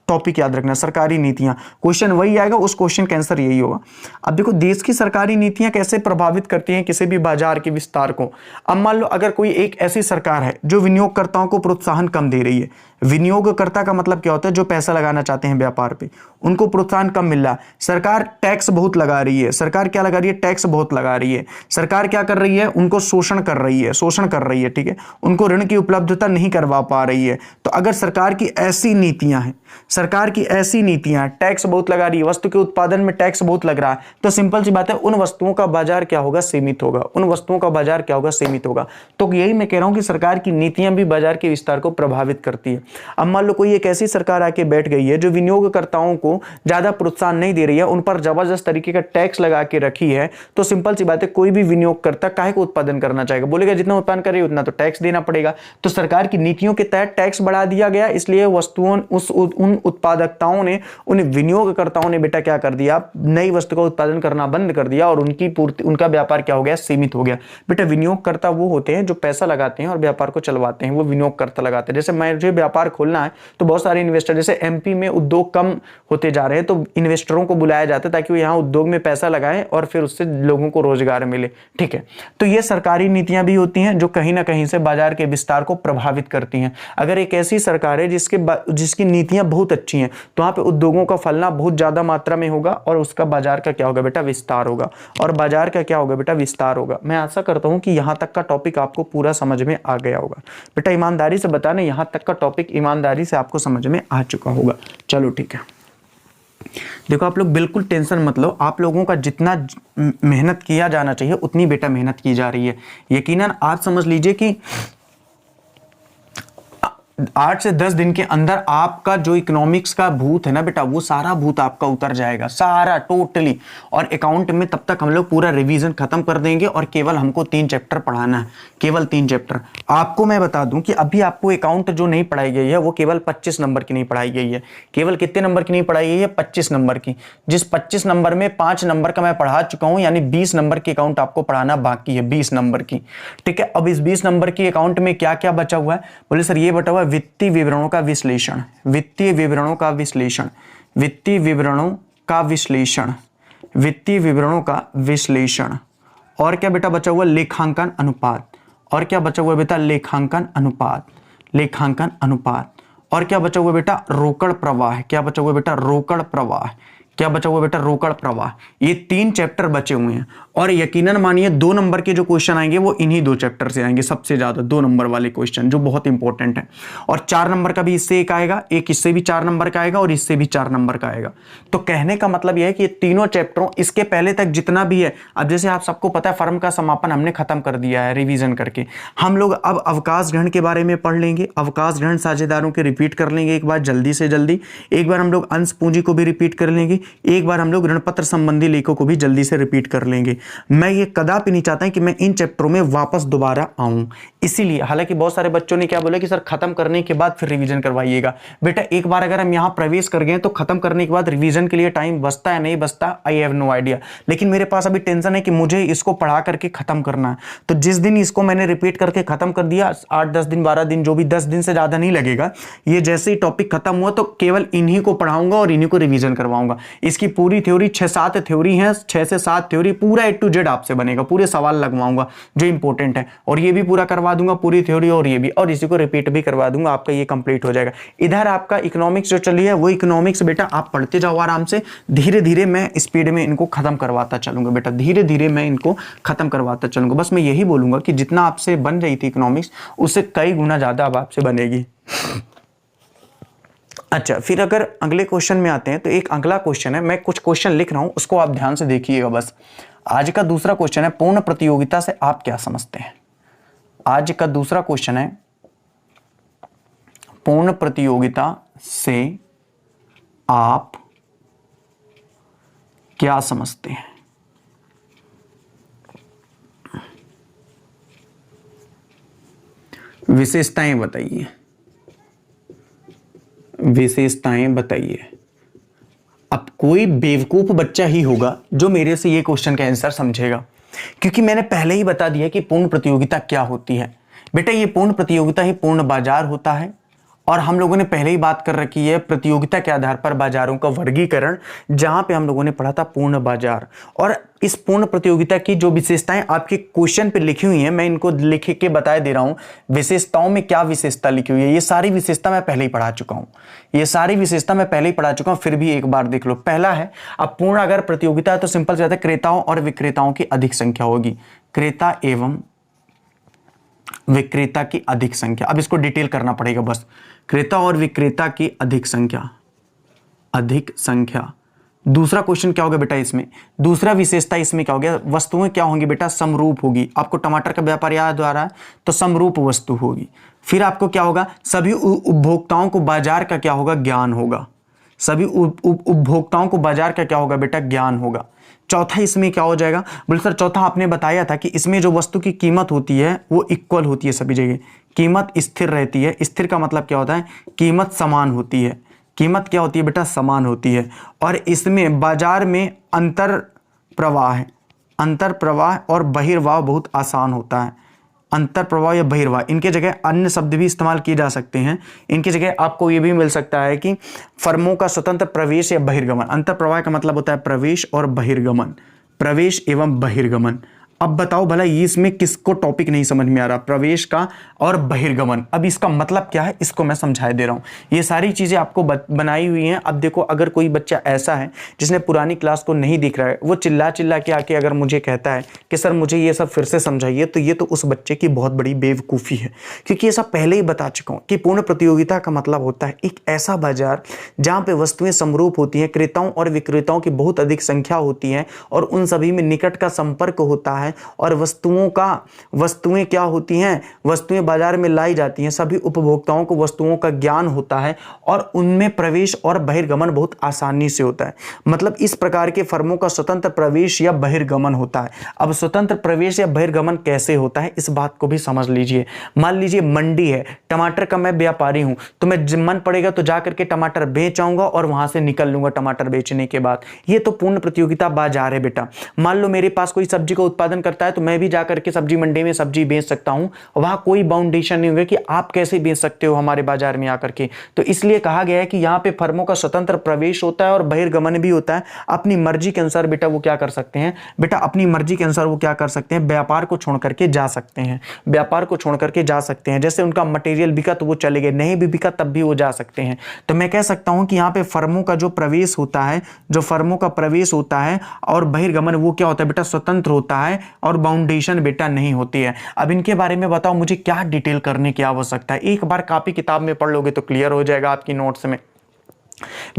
टॉपिक याद रखना है। सरकारी नीतियां, क्वेश्चन वही आएगा, उस क्वेश्चन का आंसर यही होगा। अब देखो देश की सरकारी नीतियां कैसे प्रभावित करती हैं किसी भी बाजार के विस्तार को। अब मान लो अगर कोई एक ऐसी सरकार है जो विनियोगकर्ताओं को प्रोत्साहन कम दे रही है, विनियोगकर्ता का मतलब क्या होता है, जो पैसा लगाना चाहते हैं व्यापार पे, उनको प्रोत्साहन कम मिल रहा है। सरकार टैक्स बहुत लगा रही है, सरकार क्या लगा रही है, टैक्स बहुत लगा रही है। सरकार क्या कर रही है, उनको शोषण कर रही है, शोषण कर रही है, ठीक है, उनको ऋण की उपलब्धता नहीं करवा पा रही है। तो अगर सरकार की ऐसी नीतियां हैं, सरकार की ऐसी नीतियां, टैक्स बहुत लगा रही है, वस्तु के उत्पादन में टैक्स बहुत लग रहा है, तो सिंपल सी बात है, उन वस्तुओं का बाजार क्या होगा, सीमित होगा। उन वस्तुओं का बाजार क्या होगा, सीमित होगा। तो यही मैं कह रहा हूं कि सरकार की नीतियां भी बाजार के विस्तार को प्रभावित करती है। अब मान लो कोई एक ऐसी सरकार आके बैठ गई है जो विनियोगकर्ताओं को ज्यादा प्रोत्साहन नहीं दे रही है, उन पर जबरदस्त तरीके का टैक्स लगा के रखी है, तो सिंपल सी बात है, कोई भी विनियोगकर्ता काहे को उत्पादन करना चाहेगा, बोलेगा जितना उत्पादन करे उतना तो टैक्स देना पड़ेगा। तो सरकार की नीतियों के तहत टैक्स बढ़ा दिया गया, इसलिए वस्तुओं उन उत्पादकताओं ने, उन विनियोगकर्ताओं ने बेटा क्या कर दिया, नई वस्तु का उत्पादन करना बंद कर दिया और उनकी पूर्ति, उनका व्यापार क्या हो गया, सीमित हो गया। बेटा विनियोगकर्ता वो होते हैं जो पैसा लगाते हैं और व्यापार को चलवाते हैं, वो विनियोगकर्ता लगाते हैं। जैसे मुझे व्यापार खोलना है तो बहुत सारे इन्वेस्टर, जैसे एमपी में उद्योग कम होते जा रहे हैं तो इन्वेस्टरों को बुलाया जाता है ताकि वो यहाँ उद्योग में पैसा लगाएं और फिर उससे लोगों को रोजगार मिले, ठीक है। तो ये सरकारी नीतियां भी होती हैं जो कहीं ना कहीं से बाजार के विस्तार को प्रभावित करती हैं। अगर एक ऐसी सरकार है जिसकी नीतियां बहुत अच्छी हैं तो वहां पे उद्योगों का फलना बहुत ज्यादा मात्रा में होगा और उसका बाजार का क्या होगा बेटा, विस्तार होगा। और बाजार का क्या होगा बेटा, विस्तार होगा। मैं आशा करता हूं कि यहां तक का टॉपिक आपको पूरा समझ में आ गया होगा। बेटा ईमानदारी से बताना, यहां तक का टॉपिक ईमानदारी से आपको समझ में आ चुका होगा। चलो ठीक है, देखो आप लोग बिल्कुल टेंशन मत लो, आप लोगों का जितना मेहनत किया जाना चाहिए उतनी बेटा मेहनत की जा रही है। यकीनन आप समझ लीजिए कि 8 से 10 दिन के अंदर आपका जो इकोनॉमिक्स का भूत है ना बेटा, वो सारा भूत आपका उतर जाएगा, सारा टोटली। और अकाउंट में तब तक हम लोग पूरा रिवीजन खत्म कर देंगे और केवल हमको 3 चैप्टर पढ़ाना है, केवल 3 चैप्टर। आपको मैं बता दूं कि अभी आपको अकाउंट जो नहीं पढ़ाई गई है वो केवल 25 नंबर की नहीं पढ़ाई गई है। केवल कितने नंबर की नहीं पढ़ाई गई है, 25 नंबर की। जिस 25 नंबर में 5 नंबर का मैं पढ़ा चुका हूं, यानी 20 नंबर की अकाउंट आपको पढ़ाना बाकी है, 20 नंबर की, ठीक है। अब इस 20 नंबर की अकाउंट में क्या क्या बचा हुआ है, बोले सर ये बचा हुआ है वित्तीय विवरणों का विश्लेषण, वित्तीय विवरणों का विश्लेषण, वित्तीय विवरणों का विश्लेषण, वित्तीय विवरणों का विश्लेषण। और क्या बेटा बचा हुआ, लेखांकन अनुपात। और क्या बचा हुआ बेटा, लेखांकन अनुपात, लेखांकन अनुपात। और क्या बचा हुआ बेटा, रोकड़ प्रवाह। क्या बचा हुआ बेटा, रोकड़ प्रवाह। क्या बचा हुआ बेटा, रोकड़ प्रवाह। ये 3 चैप्टर बचे हुए हैं और यकीनन मानिए 2 नंबर के जो क्वेश्चन आएंगे वो इन्हीं 2 चैप्टर से आएंगे, सबसे ज्यादा 2 नंबर वाले क्वेश्चन जो बहुत इंपॉर्टेंट है। और 4 नंबर का भी इससे एक आएगा, एक इससे भी 4 नंबर का आएगा और इससे भी 4 नंबर का आएगा। तो कहने का मतलब यह है कि ये तीनों चैप्टरों, इसके पहले तक जितना भी है, अब जैसे आप सबको पता है फर्म का समापन हमने खत्म कर दिया है रिवीजन करके। हम लोग अब अवकाश ग्रहण के बारे में पढ़ लेंगे, अवकाश ग्रहण साझेदारों के रिपीट कर लेंगे एक बार जल्दी से जल्दी। एक बार हम लोग अंश पूंजी को भी रिपीट कर लेंगे, एक बार हम लोग ऋण पत्र संबंधी लेखों को भी जल्दी से रिपीट कर लेंगे। मैं ये कदापि नहीं चाहता कि मैं इन चैप्टरों में वापस दोबारा आऊं, इसीलिए। हालांकि बहुत सारे बच्चों ने क्या बोला कि सर खत्म करने के बाद फिर रिवीजन करवाइएगा। बेटा एक बार अगर हम यहां प्रवेश कर गए तो खत्म करने के बाद रिवीजन के लिए टाइम बचता है नहीं बचता, आई हैव नो आइडिया। लेकिन मेरे पास अभी टेंशन है कि मुझे इसको पढ़ा करके खत्म करना है। तो जिस दिन इसको मैंने रिपीट करके खत्म कर दिया, 8-10 दिन 12 दिन जो भी, 10 दिन से ज्यादा नहीं लगेगा, ये जैसे ही टॉपिक खत्म हुआ तो केवल इन्हीं को पढ़ाऊंगा और इन्हीं को रिवीजन करवाऊंगा। इसकी पूरी थ्योरी 6-7 थ्योरी है, 6 से 7 थ्योरी पूरा A to Z आपसे बनेगा, पूरे सवाल लगवाऊंगा जो इंपॉर्टेंट है, और ये भी पूरा करवा दूंगा पूरी थ्योरी, और ये भी, और इसी को रिपीट भी करवा दूंगा, आपका ये कंप्लीट हो जाएगा। इधर आपका इकोनॉमिक्स जो चली है वो इकोनॉमिक्स बेटा आप पढ़ते जाओ आराम से, धीरे धीरे मैं स्पीड में इनको खत्म करवाता चलूंगा बेटा, धीरे धीरे मैं इनको खत्म करवाता चलूंगा। बस मैं यही बोलूंगा कि जितना आपसे बन रही थी इकोनॉमिक्स उससे कई गुना ज्यादा अब आपसे बनेगी। अच्छा, फिर अगर अगले क्वेश्चन में आते हैं तो एक अगला क्वेश्चन है, मैं कुछ क्वेश्चन लिख रहा हूं उसको आप ध्यान से देखिएगा बस। आज का दूसरा क्वेश्चन है पूर्ण प्रतियोगिता से आप क्या समझते हैं। आज का दूसरा क्वेश्चन है पूर्ण प्रतियोगिता से आप क्या समझते हैं। विशेषताएं बताइए, विशेषताएं बताइए। अब कोई बेवकूफ बच्चा ही होगा जो मेरे से ये क्वेश्चन का आंसर समझेगा, क्योंकि मैंने पहले ही बता दिया कि पूर्ण प्रतियोगिता क्या होती है। बेटा ये पूर्ण प्रतियोगिता ही पूर्ण बाजार होता है, और हम लोगों ने पहले ही बात कर रखी है प्रतियोगिता के आधार पर बाजारों का वर्गीकरण, जहां पे हम लोगों ने पढ़ा था पूर्ण बाजार। और इस पूर्ण प्रतियोगिता की जो विशेषताएं आपके क्वेश्चन पे लिखी हुई हैं, मैं इनको लिख के बता दे रहा हूं विशेषताओं में क्या विशेषता लिखी हुई है। ये सारी विशेषता मैं पहले ही पढ़ा चुका हूं, ये सारी विशेषता मैं पहले ही पढ़ा चुका हूं, फिर भी एक बार देख लो। पहला है, अब पूर्ण अगर प्रतियोगिता है तो सिंपल से जाता है क्रेताओं और विक्रेताओं की अधिक संख्या होगी, क्रेता एवं विक्रेता की अधिक संख्या। अब इसको डिटेल करना पड़ेगा बस, क्रेता और विक्रेता की अधिक संख्या, अधिक संख्या। दूसरा क्वेश्चन क्या होगा बेटा इसमें, दूसरा विशेषता इसमें क्या हो गया, वस्तुएं क्या होंगी बेटा, समरूप होगी। आपको टमाटर का व्यापार याद आ रहा है तो समरूप वस्तु होगी। फिर आपको क्या होगा, सभी उपभोक्ताओं को बाजार का क्या होगा, ज्ञान होगा। सभी उपभोक्ताओं को बाजार का क्या होगा बेटा, ज्ञान होगा। चौथा इसमें क्या हो जाएगा, बोले सर चौथा आपने बताया था कि इसमें जो वस्तु की कीमत होती है वो इक्वल होती है सभी जगह, कीमत स्थिर रहती है। स्थिर का मतलब क्या होता है, कीमत समान होती है। कीमत क्या होती है बेटा, समान होती है। और इसमें बाजार में अंतर प्रवाह है, अंतर प्रवाह और बहिर्वाह बहुत आसान होता है। अंतर प्रवाह या बहिर्वाह, इनके जगह अन्य शब्द भी इस्तेमाल किए जा सकते हैं। इनकी जगह आपको ये भी मिल सकता है कि फर्मों का स्वतंत्र प्रवेश या बहिर्गमन। अंतर प्रवाह का मतलब होता है प्रवेश और बहिर्गमन, प्रवेश एवं बहिर्गमन। अब बताओ भला ये इसमें किसको टॉपिक नहीं समझ में आ रहा, प्रवेश का और बहिर्गमन। अब इसका मतलब क्या है इसको मैं समझा दे रहा हूं। ये सारी चीजें आपको बनाई हुई हैं। अब देखो, अगर कोई बच्चा ऐसा है जिसने पुरानी क्लास को नहीं दिख रहा है, वो चिल्ला चिल्ला के आके अगर मुझे कहता है कि सर मुझे ये सब फिर से समझाइए, तो ये तो उस बच्चे की बहुत बड़ी बेवकूफ़ी है, क्योंकि ये सब पहले ही बता चुका हूँ कि पूर्ण प्रतियोगिता का मतलब होता है एक ऐसा बाजार जहाँ पे वस्तुएं समरूप होती हैं, क्रेताओं और विक्रेताओं की बहुत अधिक संख्या होती है और उन सभी में निकट का संपर्क होता है। और वस्तुएं क्या होती हैं, वस्तुएं बाजार में लाई जाती हैं, सभी उपभोक्ताओं को वस्तुओं का ज्ञान होता है और उनमें प्रवेश और बहिर्गमन बहुत आसानी से होता है। मतलब इस प्रकार के फर्मों का स्वतंत्र प्रवेश या बहिर्गमन होता है। अब स्वतंत्र प्रवेश या बहिर्गमन कैसे होता है इस बात को भी समझ लीजिए। मान लीजिए मंडी है, टमाटर का मैं व्यापारी हूं, तो मैं मन पड़ेगा तो जाकर के टमाटर बेच आऊंगा और वहां से निकल लूंगा टमाटर बेचने के बाद। ये तो पूर्ण प्रतियोगिता बाजार है बेटा। मान लो मेरे पास कोई सब्जी का उत्पादन करता है तो मैं भी जाकर के सब्जी मंडी में सब्जी बेच सकता हूं, वहां कोई बाउंडेशन नहीं होगा कि आप कैसे बेच सकते हो हमारे बाजार में आकर के। तो इसलिए कहा गया है कि यहां पे फर्मों का स्वतंत्र प्रवेश होता है और बहिर्गमन भी होता है। अपनी मर्जी के अनुसार बेटा वो क्या कर सकते हैं, बेटा अपनी मर्जी के अनुसार वो क्या कर सकते हैं, व्यापार को छोड़ करके जा सकते हैं, व्यापार को छोड़ करके जा सकते हैं। जैसे उनका मटेरियल बिका तो वो चले गए, नहीं भी बिका तब भी वो जा सकते हैं। तो मैं कह सकता हूं कि यहाँ पे फर्मों का जो प्रवेश होता है, जो फर्मों का प्रवेश होता है और बहिर्गमन वो क्या होता है बेटा, स्वतंत्र होता है और बाउंडेशन बेटा नहीं होती है। अब इनके बारे में बताओ मुझे क्या डिटेल करने की आवश्यकता है, एक बार कॉपी किताब में पढ़ लोगे तो क्लियर हो जाएगा आपकी नोट्स में।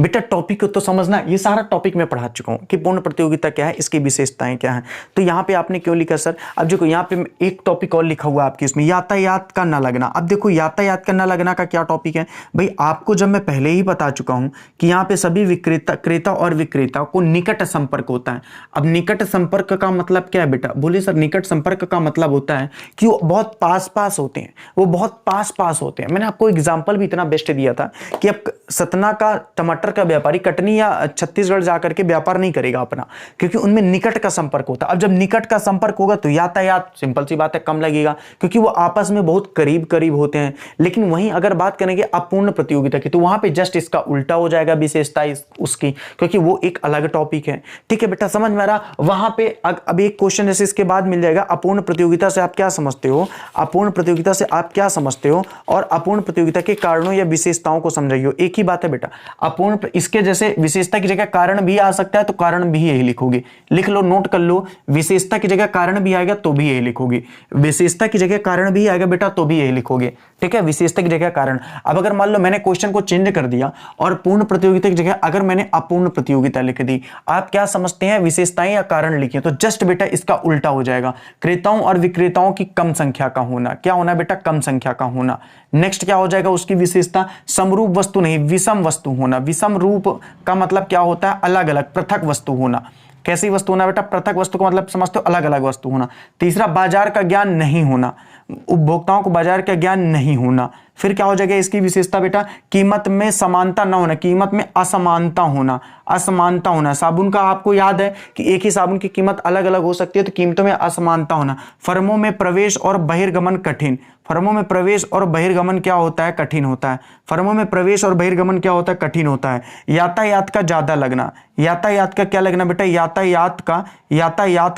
बेटा टॉपिक को तो समझना, ये सारा टॉपिक मैं पढ़ा चुका हूं कि पूर्ण प्रतियोगिता क्या है, इसकी विशेषताएं क्या हैं। तो यहां पे आपने क्यों लिखा सर, अब देखो यहां पे एक टॉपिक और लिखा हुआ है आपकी उसमें, यातायात का न लगना। अब देखो यातायात का न लगना का क्या टॉपिक है भाई, आपको जब मैं पहले ही बता चुका हूं कि यहां पे सभी क्रेता और विक्रेता को निकट संपर्क होता है। अब निकट संपर्क का मतलब क्या है बेटा, बोले सर निकट संपर्क का मतलब होता है कि वो बहुत पास पास होते हैं, वो बहुत पास पास होते हैं। मैंने आपको एग्जाम्पल भी इतना बेस्ट दिया था कि अब सतना का टमाटर का व्यापारी कटनी या छत्तीसगढ़ जाकर के व्यापार नहीं करेगा अपना, क्योंकि उनमें निकट का संपर्क होता है। अब जब निकट का संपर्क होगा तो यातायात सिंपल सी बात है कम लगेगा, क्योंकि वो आपस में बहुत करीब करीब होते हैं। लेकिन वहीं अगर बात करेंगे अपूर्ण प्रतियोगिता की, तो वहां पे जस्ट इसका उल्टा हो जाएगा विशेषता उसकी, क्योंकि वो एक अलग टॉपिक है। ठीक है बेटा, समझ में आ रहा। वहां पे अब एक क्वेश्चन जैसे इसके बाद मिल जाएगा, अपूर्ण प्रतियोगिता से आप क्या समझते हो, अपूर्ण प्रतियोगिता से आप क्या समझते हो और अपूर्ण प्रतियोगिता के कारणों या विशेषताओं को समझाइए। एक ही बात है बेटा, अपूर्ण इसके जैसे विशेषता की जगह कारण भी आ सकता है तो कारण भी यही लिखोगे, लिख लो, नोट कर लो। विशेषता की जगह कारण भी आएगा तो भी यही लिखोगे, विशेषता की जगह कारण भी आएगा बेटा तो भी यही लिखोगे। ठीक है, विशेषता की जगह कारण। अब अगर मान लो मैंने क्वेश्चन को चेंज कर दिया और पूर्ण प्रतियोगिता की जगह अगर मैंने अपूर्ण प्रतियोगिता लिख दी, आप क्या समझते हैं, विशेषताएं या कारण लिखिए, तो जस्ट बेटा इसका उल्टा हो जाएगा। क्रेताओं और विक्रेताओं की कम संख्या का होना, क्या होना बेटा, कम संख्या का होना। नेक्स्ट क्या हो जाएगा उसकी विशेषता, समरूप वस्तु नहीं विषम वस्तु होना। विषम रूप का मतलब क्या होता है, अलग अलग पृथक वस्तु होना। कैसी वस्तु होना बेटा, पृथक वस्तु का मतलब समझते हो, अलग अलग वस्तु होना। तीसरा बाजार का ज्ञान नहीं होना, उपभोक्ताओं को बाजार का ज्ञान नहीं होना। फिर क्या हो जाएगा इसकी विशेषता बेटा, कीमत में समानता न होना, कीमत में असमानता होना, असमानता होना। साबुन का आपको याद है कि एक ही साबुन की कीमत अलग अलग हो सकती है, तो कीमतों में असमानता होना। फर्मों में प्रवेश और बहिर्गमन कठिन, फर्मों में प्रवेश और बहिर्गमन क्या होता है, कठिन होता है। फर्मों में प्रवेश और बहिर्गमन क्या होता है, कठिन होता है। यातायात का ज्यादा लगना, यातायात का क्या लगना बेटा, यातायात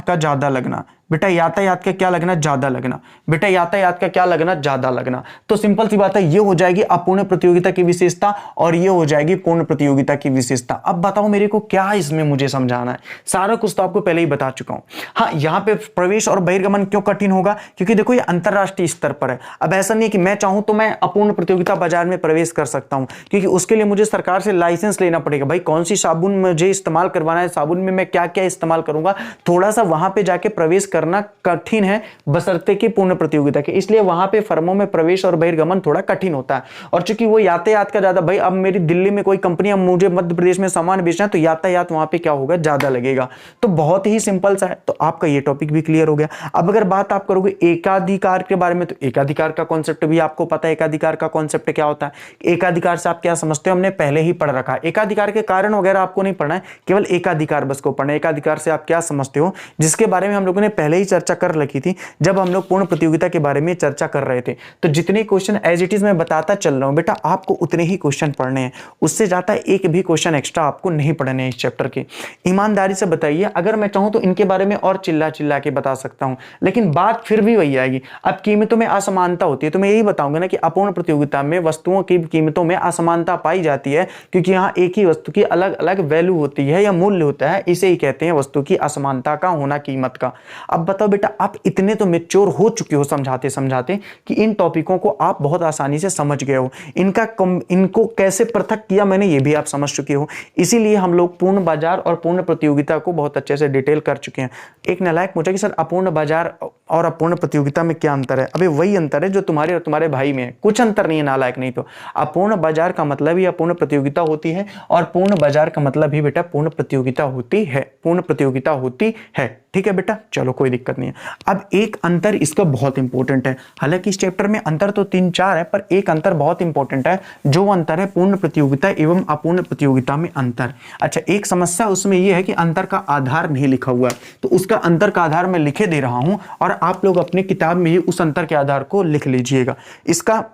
का ज्यादा लगना बेटा, यातायात का क्या लगना, ज्यादा लगना बेटा, यातायात का क्या लगना, ज्यादा लगना। तो सिंपल सी बात है, ये हो जाएगी अपूर्ण प्रतियोगिता की विशेषता और ये हो जाएगी पूर्ण प्रतियोगिता की विशेषता। अब बताओ मेरे को क्या इसमें मुझे समझाना है, सारा कुछ तो आपको पहले ही बता चुका हूं। हाँ, यहाँ पे प्रवेश और बहिर्गमन क्यों कठिन होगा, क्योंकि देखो ये अंतरराष्ट्रीय स्तर पर है। अब ऐसा नहीं है कि मैं चाहूं तो मैं अपूर्ण प्रतियोगिता बाजार में प्रवेश कर सकता हूं, क्योंकि उसके लिए मुझे सरकार से लाइसेंस लेना पड़ेगा। भाई कौन सी साबुन मुझे इस्तेमाल करवाना है, साबुन में मैं क्या क्या इस्तेमाल करूंगा, थोड़ा सा वहां पे जाके प्रवेश करना कठिन है बशर्ते कि पूर्ण प्रतियोगिता के, इसलिए वहां पे फर्मों में प्रवेश और बहिर्गमन थोड़ा कठिन होता है। और चूंकि वो यातायात का ज्यादा, भाई अब मेरी दिल्ली में कोई कंपनी, अब मुझे मध्य प्रदेश में सामान बेचना है तो यातायात वहां पे क्या होगा, ज्यादा लगेगा। तो बहुत ही सिंपल सा है। तो आपका ये टॉपिक भी क्लियर हो गया। अब अगर बात आप करोगे एकाधिकार के बारे में, तो एकाधिकार का कॉन्सेप्ट भी आपको पता है। एकाधिकार का कॉन्सेप्ट क्या होता है, एकाधिकार से आप क्या समझते हो, हमने पहले ही पढ़ रखा है। एकाधिकार के कारण वगैरह आपको नहीं पढ़ना है, केवल एकाधिकार बस को पढ़ना है। एकाधिकार से आप क्या समझते हो, जिसके बारे में हम लोगों ने पहले ही चर्चा कर रखी थी जब हम लोग पूर्ण प्रतियोगिता के बारे में चर्चा कर रहे थे। तो जितने क्वेश्चन एज इट इज मैं बताता चल रहा हूं बेटा, आपको उतने ही क्वेश्चन पढ़ने हैं, उससे ज्यादा एक भी क्वेश्चन एक्स्ट्रा आपको नहीं पढ़ने हैं इस चैप्टर के। ईमानदारी से बताइए, अगर मैं चाहूं तो इनके बारे में और चिल्ला चिल्ला के बता सकता हूं, लेकिन बात फिर भी वही आएगी। अब कीमतों में असमानता होती है, तो मैं यही बताऊंगा ना कि अपूर्ण प्रतियोगिता में वस्तुओं की कीमतों में असमानता पाई जाती है, क्योंकि यहां एक ही वस्तु की अलग अलग वैल्यू होती है या मूल्य होता है। इसे ही कहते हैं वस्तु की असमानता का होना, कीमत का। अब बताओ बेटा, आप इतने तो मैच्योर हो चुके हो समझाते समझाते कि इन टॉपिकों को आप बहुत आसानी से समझ गए हो। इनको कैसे पृथक किया मैंने, ये भी आप समझ चुके हो। इसीलिए हम लोग पूर्ण बाजार और पूर्ण प्रतियोगिता को बहुत अच्छे से डिटेल कर चुके हैं। एक नालायक पूछा कि सर अपूर्ण बाजार और अपूर्ण प्रतियोगिता में क्या अंतर है। अबे वही अंतर है जो तुम्हारे और तुम्हारे भाई में है, कुछ अंतर नहीं है नालायक। नहीं तो अपूर्ण बाजार का मतलब ही अपूर्ण प्रतियोगिता होती है, और पूर्ण बाजार का मतलब ही बेटा पूर्ण प्रतियोगिता होती है, पूर्ण प्रतियोगिता होती है। ठीक है बेटा, चलो कोई दिक्कत नहीं है। अब एक अंतर इसका बहुत इंपॉर्टेंट है, हालांकि इस चैप्टर में अंतर तो 3-4 है, पर एक अंतर बहुत इंपॉर्टेंट है। जो अंतर है पूर्ण प्रतियोगिता एवं अपूर्ण प्रतियोगिता में अंतर। अच्छा, एक समस्या उसमें यह है कि अंतर का आधार नहीं लिखा हुआ है, तो उसका अंतर का आधार मैं लिखे दे रहा हूं, और आप लोग अपनी किताब में ही उस अंतर के आधार को लिख लीजिएगा। इसका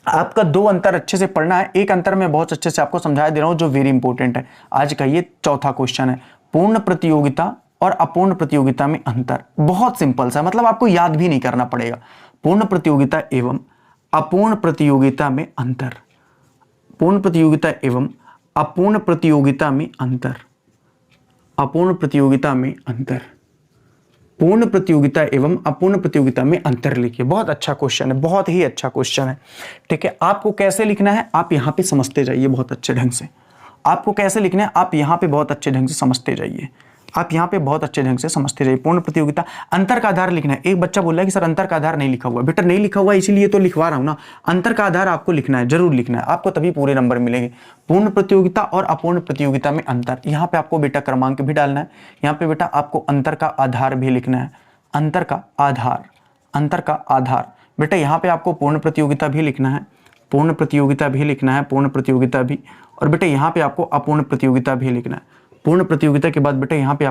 आपका 2 अंतर अच्छे से पढ़ना है। एक अंतर मैं बहुत अच्छे से आपको समझा दे रहा हूं जो वेरी इंपॉर्टेंट है। आज का ये चौथा क्वेश्चन है, पूर्ण प्रतियोगिता और अपूर्ण प्रतियोगिता में अंतर। बहुत सिंपल सा, मतलब आपको याद भी नहीं करना पड़ेगा। पूर्ण प्रतियोगिता एवं अपूर्ण प्रतियोगिता में अंतर, पूर्ण प्रतियोगिता एवं अपूर्ण प्रतियोगिता में अंतर, अपूर्ण प्रतियोगिता में अंतर, पूर्ण प्रतियोगिता एवं अपूर्ण प्रतियोगिता में अंतर लिखिए। बहुत अच्छा क्वेश्चन है, बहुत ही अच्छा क्वेश्चन है। ठीक है, आपको कैसे लिखना है आप यहां पे समझते जाइए बहुत अच्छे ढंग से। आपको कैसे लिखना है आप यहां पे बहुत अच्छे ढंग से समझते जाइए, आप यहां पे बहुत अच्छे ढंग से समझते जाइए। पूर्ण प्रतियोगिता, अंतर का आधार लिखना है। एक बच्चा बोल रहा है कि सर अंतर का आधार नहीं लिखा हुआ। बेटा नहीं लिखा हुआ इसीलिए तो लिखवा रहा हूं ना। अंतर का आधार आपको लिखना है, जरूर लिखना है, आपको तभी पूरे नंबर मिलेंगे। पूर्ण प्रतियोगिता और अपूर्ण प्रतियोगिता में अंतर, यहां पे आपको बेटा क्रमांक भी डालना है। यहां पे बेटा आपको अंतर का आधार भी लिखना है, अंतर का आधार, अंतर का आधार। बेटा यहां पे आपको पूर्ण प्रतियोगिता भी लिखना है, पूर्ण प्रतियोगिता भी लिखना है, पूर्ण प्रतियोगिता भी। और बेटा यहां पे आपको अपूर्ण प्रतियोगिता भी लिखना है। पूर्ण प्रतियोगिता के बाद बेटा यहाँ पे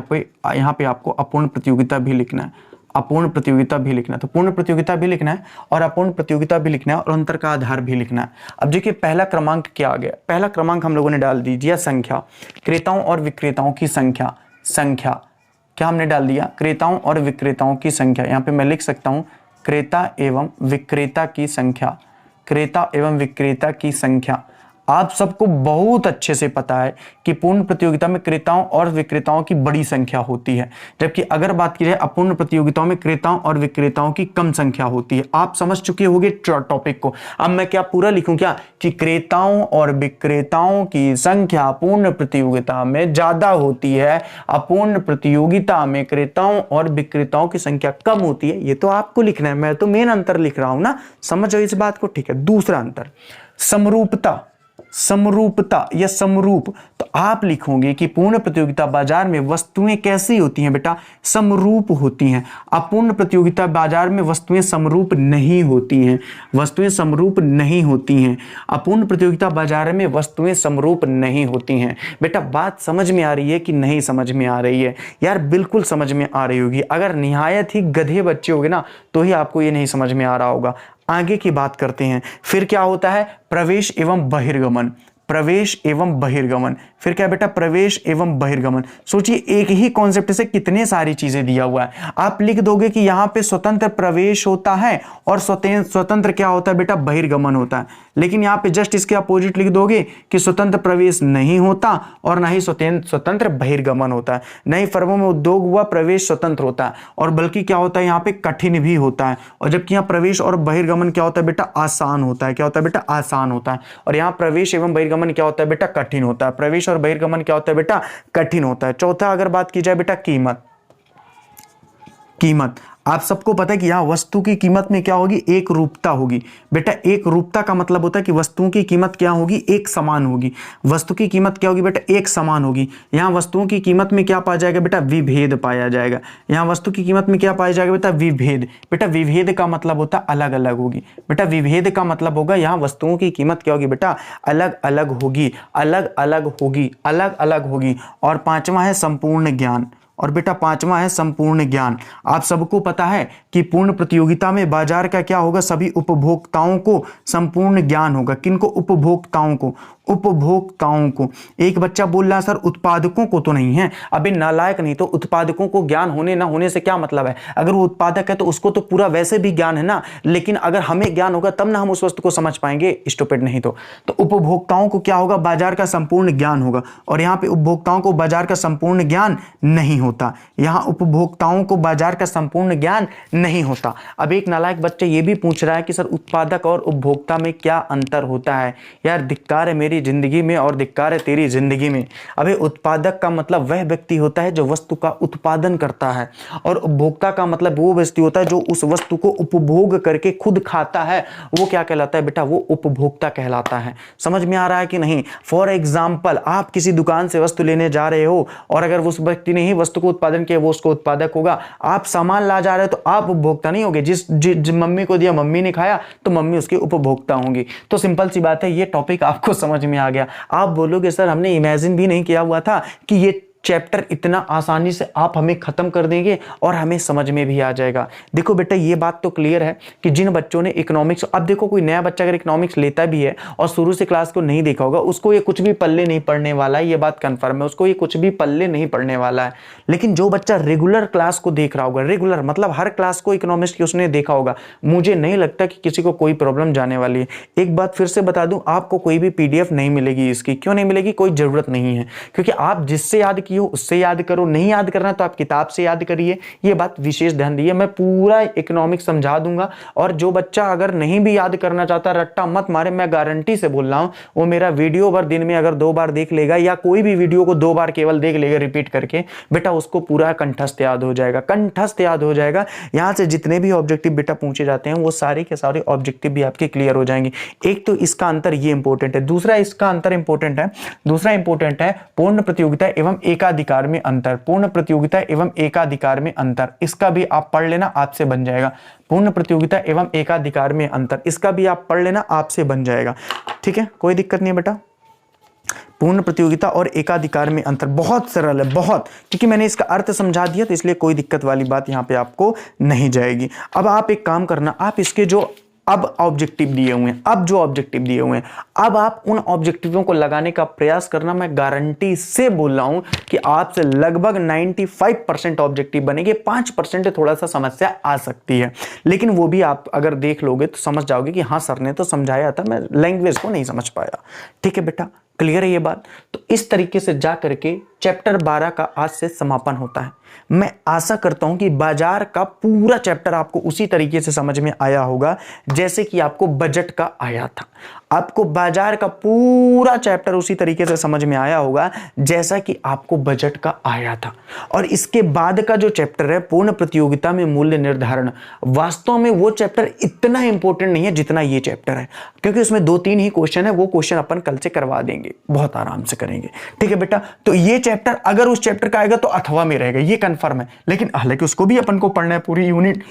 आपको अपूर्ण प्रतियोगिता भी लिखना है, अपूर्ण प्रतियोगिता भी लिखना है। तो पूर्ण प्रतियोगिता भी लिखना है और अपूर्ण प्रतियोगिता भी लिखना है और अंतर का आधार भी लिखना है। अब देखिए पहला क्रमांक क्या आ गया, पहला क्रमांक हम लोगों ने डाल दीजिए संख्या, क्रेताओं और विक्रेताओं की संख्या, संख्या क्या हमने डाल दिया, क्रेताओं और विक्रेताओं की संख्या। यहाँ पे मैं लिख सकता हूँ क्रेता एवं विक्रेता की संख्या, क्रेता एवं विक्रेता की संख्या। आप सबको बहुत अच्छे से पता है कि पूर्ण प्रतियोगिता में क्रेताओं और विक्रेताओं की बड़ी संख्या होती है, जबकि अगर बात की जाए अपूर्ण प्रतियोगिताओं में क्रेताओं और विक्रेताओं की कम संख्या होती है। आप समझ चुके होंगे टॉपिक को। अब मैं क्या पूरा लिखूं क्या कि क्रेताओं और विक्रेताओं की संख्या पूर्ण प्रतियोगिता में ज्यादा होती है, अपूर्ण प्रतियोगिता में क्रेताओं और विक्रेताओं की संख्या कम होती है। ये तो आपको लिखना है, मैं तो मेन अंतर लिख रहा हूं ना, समझो इस बात को। ठीक है, दूसरा अंतर समरूपता, समरूपता या समरूप। तो आप लिखोगे कि पूर्ण प्रतियोगिता बाजार में वस्तुएं कैसी होती हैं बेटा, समरूप होती हैं। अपूर्ण प्रतियोगिता बाजार में वस्तुएं समरूप नहीं होती हैं, वस्तुएं समरूप नहीं होती हैं। अपूर्ण प्रतियोगिता बाजार में वस्तुएं समरूप नहीं होती हैं। बेटा बात समझ में आ रही है कि नहीं समझ में आ रही है? यार बिल्कुल समझ में आ रही होगी। अगर निहायत ही गधे बच्चे होगे ना तो ही आपको ये नहीं समझ में आ रहा होगा। आगे की बात करते हैं। फिर क्या होता है? प्रवेश एवं बहिर्गमन। प्रवेश एवं बहिर्गमन। फिर क्या बेटा? प्रवेश एवं बहिर्गमन। सोचिए एक ही कॉन्सेप्ट से कितने सारी चीजें दिया हुआ है। आप लिख दोगे कि यहां पे स्वतंत्र प्रवेश होता है और स्वतंत्र क्या होता है बेटा? बहिर्गमन होता है। लेकिन यहां पे जस्ट इसके अपोजिट लिख दोगे कि स्वतंत्र प्रवेश नहीं होता और ना ही स्वतंत्र बहिर्गमन होता है। नई फर्मों में उद्योग हुआ प्रवेश स्वतंत्र होता है और बल्कि क्या होता है यहाँ पे? कठिन भी होता है। और जबकि यहाँ प्रवेश और बहिर्गमन क्या होता है बेटा? आसान होता है। क्या होता है बेटा? आसान होता है। और यहाँ प्रवेश एवं बहिर्गमन क्या होता है बेटा? कठिन होता है। प्रवेश और बहिर्गमन क्या होता है बेटा? कठिन होता है। चौथा अगर बात की जाए बेटा कीमत। कीमत आप सबको पता है कि यहां वस्तु की कीमत में क्या होगी? एक रूपता होगी। बेटा एक रूपता का मतलब होता है कि वस्तुओं की कीमत क्या होगी? एक समान होगी। वस्तु की कीमत क्या होगी बेटा? एक समान होगी। यहां वस्तुओं की कीमत में क्या पाया जाएगा बेटा? विभेद पाया जाएगा। यहां वस्तु की कीमत में क्या पाया जाएगा बेटा? विभेद। बेटा विभेद का मतलब होता है अलग अलग होगी। बेटा विभेद का मतलब होगा यहां वस्तुओं की कीमत क्या होगी बेटा? अलग अलग होगी, अलग अलग होगी, अलग अलग होगी। और पांचवा है संपूर्ण ज्ञान। और बेटा पांचवा है संपूर्ण ज्ञान। आप सबको पता है कि पूर्ण प्रतियोगिता में बाजार का क्या होगा? सभी उपभोक्ताओं को संपूर्ण ज्ञान होगा। किनको? उपभोक्ताओं को। उपभोक्ताओं को। एक बच्चा बोल रहा है सर उत्पादकों को तो नहीं है। अबे नालायक, नहीं तो उत्पादकों को ज्ञान होने ना होने से क्या मतलब है? अगर वो उत्पादक है तो उसको तो पूरा वैसे भी ज्ञान है ना, लेकिन अगर हमें ज्ञान होगा तब ना हम उस वस्तु को समझ पाएंगे। स्टूपिड नहीं तो उपभोक्ताओं को क्या होगा? बाजार का संपूर्ण ज्ञान होगा। और यहाँ पे उपभोक्ताओं को बाजार का संपूर्ण ज्ञान नहीं होता। यहाँ उपभोक्ताओं को बाजार का संपूर्ण ज्ञान नहीं होता। अब एक नालायक बच्चा ये भी पूछ रहा है कि सर उत्पादक और उपभोक्ता में क्या अंतर होता है? यार धिक्कार है मेरी जिंदगी में और धिक्कार है तेरी जिंदगी में। अबे उत्पादक का मतलब वह व्यक्ति होता है जो वस्तु का उत्पादन करता है, और उपभोक्ता का मतलब वो व्यक्ति होता है जो उस वस्तु को उपभोग करके खुद खाता है। वो क्या कहलाता है बेटा? वो उपभोक्ता कहलाता है। समझ में आ रहा है कि नहीं? फॉर एग्जाम्पल आप किसी दुकान से वस्तु लेने जा रहे हो और अगर उस व्यक्ति ने ही वस्तु को उत्पादन किया वो उसको उत्पादक होगा। आप सामान ला जा रहे हो तो आप उपभोक्ता नहीं होगे। जिस मम्मी को दिया मम्मी ने खाया तो मम्मी उसकी उपभोक्ता होंगी। तो सिंपल सी बात है, ये टॉपिक आपको समझ में आ गया। आप बोलोगे सर हमने इमेजिन भी नहीं किया हुआ था कि ये चैप्टर इतना आसानी से आप हमें खत्म कर देंगे और हमें समझ में भी आ जाएगा। देखो बेटा ये बात तो क्लियर है कि जिन बच्चों ने इकोनॉमिक्स, अब देखो कोई नया बच्चा अगर इकोनॉमिक्स लेता भी है और शुरू से क्लास को नहीं देखा होगा, उसको ये कुछ भी पल्ले नहीं पड़ने वाला है। ये बात कंफर्म है, उसको ये कुछ भी पल्ले नहीं पड़ने वाला है। लेकिन जो बच्चा रेगुलर क्लास को देख रहा होगा, रेगुलर मतलब हर क्लास को इकोनॉमिक्स की उसने देखा होगा, मुझे नहीं लगता कि किसी को कोई प्रॉब्लम जाने वाली है। एक बात फिर से बता दूं, आपको कोई भी पीडीएफ नहीं मिलेगी इसकी। क्यों नहीं मिलेगी? कोई जरूरत नहीं है, क्योंकि आप जिससे याद किए हो उससे याद करो। नहीं याद करना तो आप किताब से याद करिए। ये बात विशेष ध्यान दिए। मैं पूरा इकोनॉमिक्स समझा दूंगा और जो बच्चा अगर नहीं भी याद करना चाहता, रट्टा मत मारे, मैं गारंटी से बोल रहा हूं, वो मेरा वीडियो भर दिन में अगर 2 बार देख लेगा या कोई भी वीडियो को 2 बार केवल देख लेगा रिपीट करके, बेटा उसको पूरा कंठस्थ याद हो जाएगा। कंठस्थ याद हो जाएगा। यहां से जितने भी ऑब्जेक्टिव बेटा पूछे जाते हैं वो सारे के सारे ऑब्जेक्टिव भी आपके क्लियर हो जाएंगे। एक तो इसका अंतर ये इंपॉर्टेंट है। दूसरा इसका अंतर इंपॉर्टेंट है, दूसरा इंपॉर्टेंट है पूर्ण प्रतियोगिता एवं एकाधिकार में अंतर। पूर्ण प्रतियोगिता एवं एकाधिकार में अंतर, इसका भी आप पढ़ लेना, आपसे बन जाएगा। पूर्ण प्रतियोगिता एवं एकाधिकार में अंतर, इसका भी आप पढ़ लेना, आपसे बन जाएगा। ठीक है, कोई दिक्कत नहीं है बेटा। पूर्ण प्रतियोगिता और एकाधिकार में अंतर बहुत सरल है, बहुत, क्योंकि मैंने इसका अर्थ समझा दिया तो इसलिए कोई दिक्कत वाली बात यहां पे आपको नहीं जाएगी। अब आप एक काम करना, आप इसके जो अब ऑब्जेक्टिव दिए हुए हैं, अब जो ऑब्जेक्टिव दिए हुए हैं, अब आप उन ऑब्जेक्टिवों को लगाने का प्रयास करना। मैं गारंटी से बोल रहा हूं कि आपसे लगभग 95% ऑब्जेक्टिव बनेंगे। 5% थोड़ा सा समस्या आ सकती है, लेकिन वो भी आप अगर देख लोगे तो समझ जाओगे कि हाँ सर ने तो समझाया था, मैं लैंग्वेज को नहीं समझ पाया। ठीक है बेटा, क्लियर है ये बात? तो इस तरीके से जा करके चैप्टर 12 का आज से समापन होता है। मैं आशा करता हूं कि बाजार का पूरा चैप्टर आपको उसी तरीके से समझ में आया होगा जैसे कि आपको बजट का आया था। आपको बाजार का पूरा चैप्टर उसी तरीके से समझ में आया होगा जैसा कि आपको बजट का आया था। और इसके बाद का जो चैप्टर है पूर्ण प्रतियोगिता में मूल्य निर्धारण, वास्तव में वो चैप्टर इतना इंपॉर्टेंट नहीं है जितना ये चैप्टर है, क्योंकि उसमें 2-3 ही क्वेश्चन है। वो क्वेश्चन अपन कल से करवा देंगे, बहुत आराम से करेंगे, ठीक है बेटा। तो ये चैप्टर अगर उस चैप्टर का आएगा तो अथवा में रहेगा, ये कंफर्म है। लेकिन हालांकि उसको भी अपन को पढ़ना है, पूरी यूनिट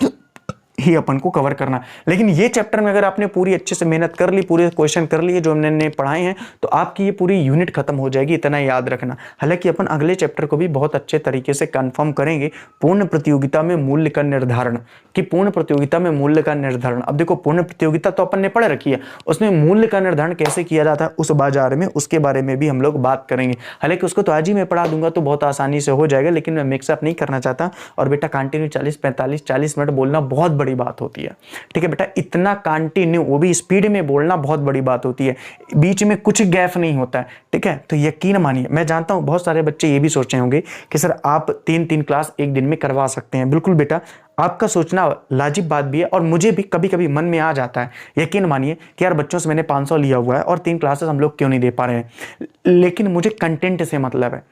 ही अपन को कवर करना। लेकिन ये चैप्टर में अगर आपने पूरी अच्छे से मेहनत कर ली, पूरे क्वेश्चन कर लिए जो हमने पढ़ाए हैं, तो आपकी ये पूरी यूनिट खत्म हो जाएगी, इतना याद रखना। हालांकि अपन अगले चैप्टर को भी बहुत अच्छे तरीके से कंफर्म करेंगे, पूर्ण प्रतियोगिता में मूल्य का निर्धारण, कि पूर्ण प्रतियोगिता में मूल्य का निर्धारण। अब देखो, पूर्ण प्रतियोगिता तो अपन ने पढ़ रखी है, उसमें मूल्य का निर्धारण कैसे किया जाता है उस बाजार में, उसके बारे में भी हम लोग बात करेंगे। हालांकि उसको तो आज ही मैं पढ़ा दूंगा तो बहुत आसानी से हो जाएगा, लेकिन मैं मिक्सअप नहीं करना चाहता। और बेटा कंटिन्यू 40 मिनट बोलना बहुत बड़ी बात होती है, ठीक है बेटा। इतना कंटिन्यू, वो भी स्पीड में बोलना बहुत बड़ी बात होती है, बीच में कुछ गैप नहीं होता है, ठीक है। तो यकीन मानिए, मैं जानता हूं बहुत सारे बच्चे ये भी सोच रहे होंगे कि सर आप 3 क्लास एक दिन में करवा सकते हैं। बिल्कुल बेटा, आपका सोचना लाजिब बात भी है, और मुझे भी कभी कभी मन में आ जाता है। यकीन मानिए कि यार बच्चों से मैंने 500 लिया हुआ है और 3 क्लासेस हम लोग क्यों नहीं दे पा रहे हैं। लेकिन मुझे कंटेंट से मतलब है,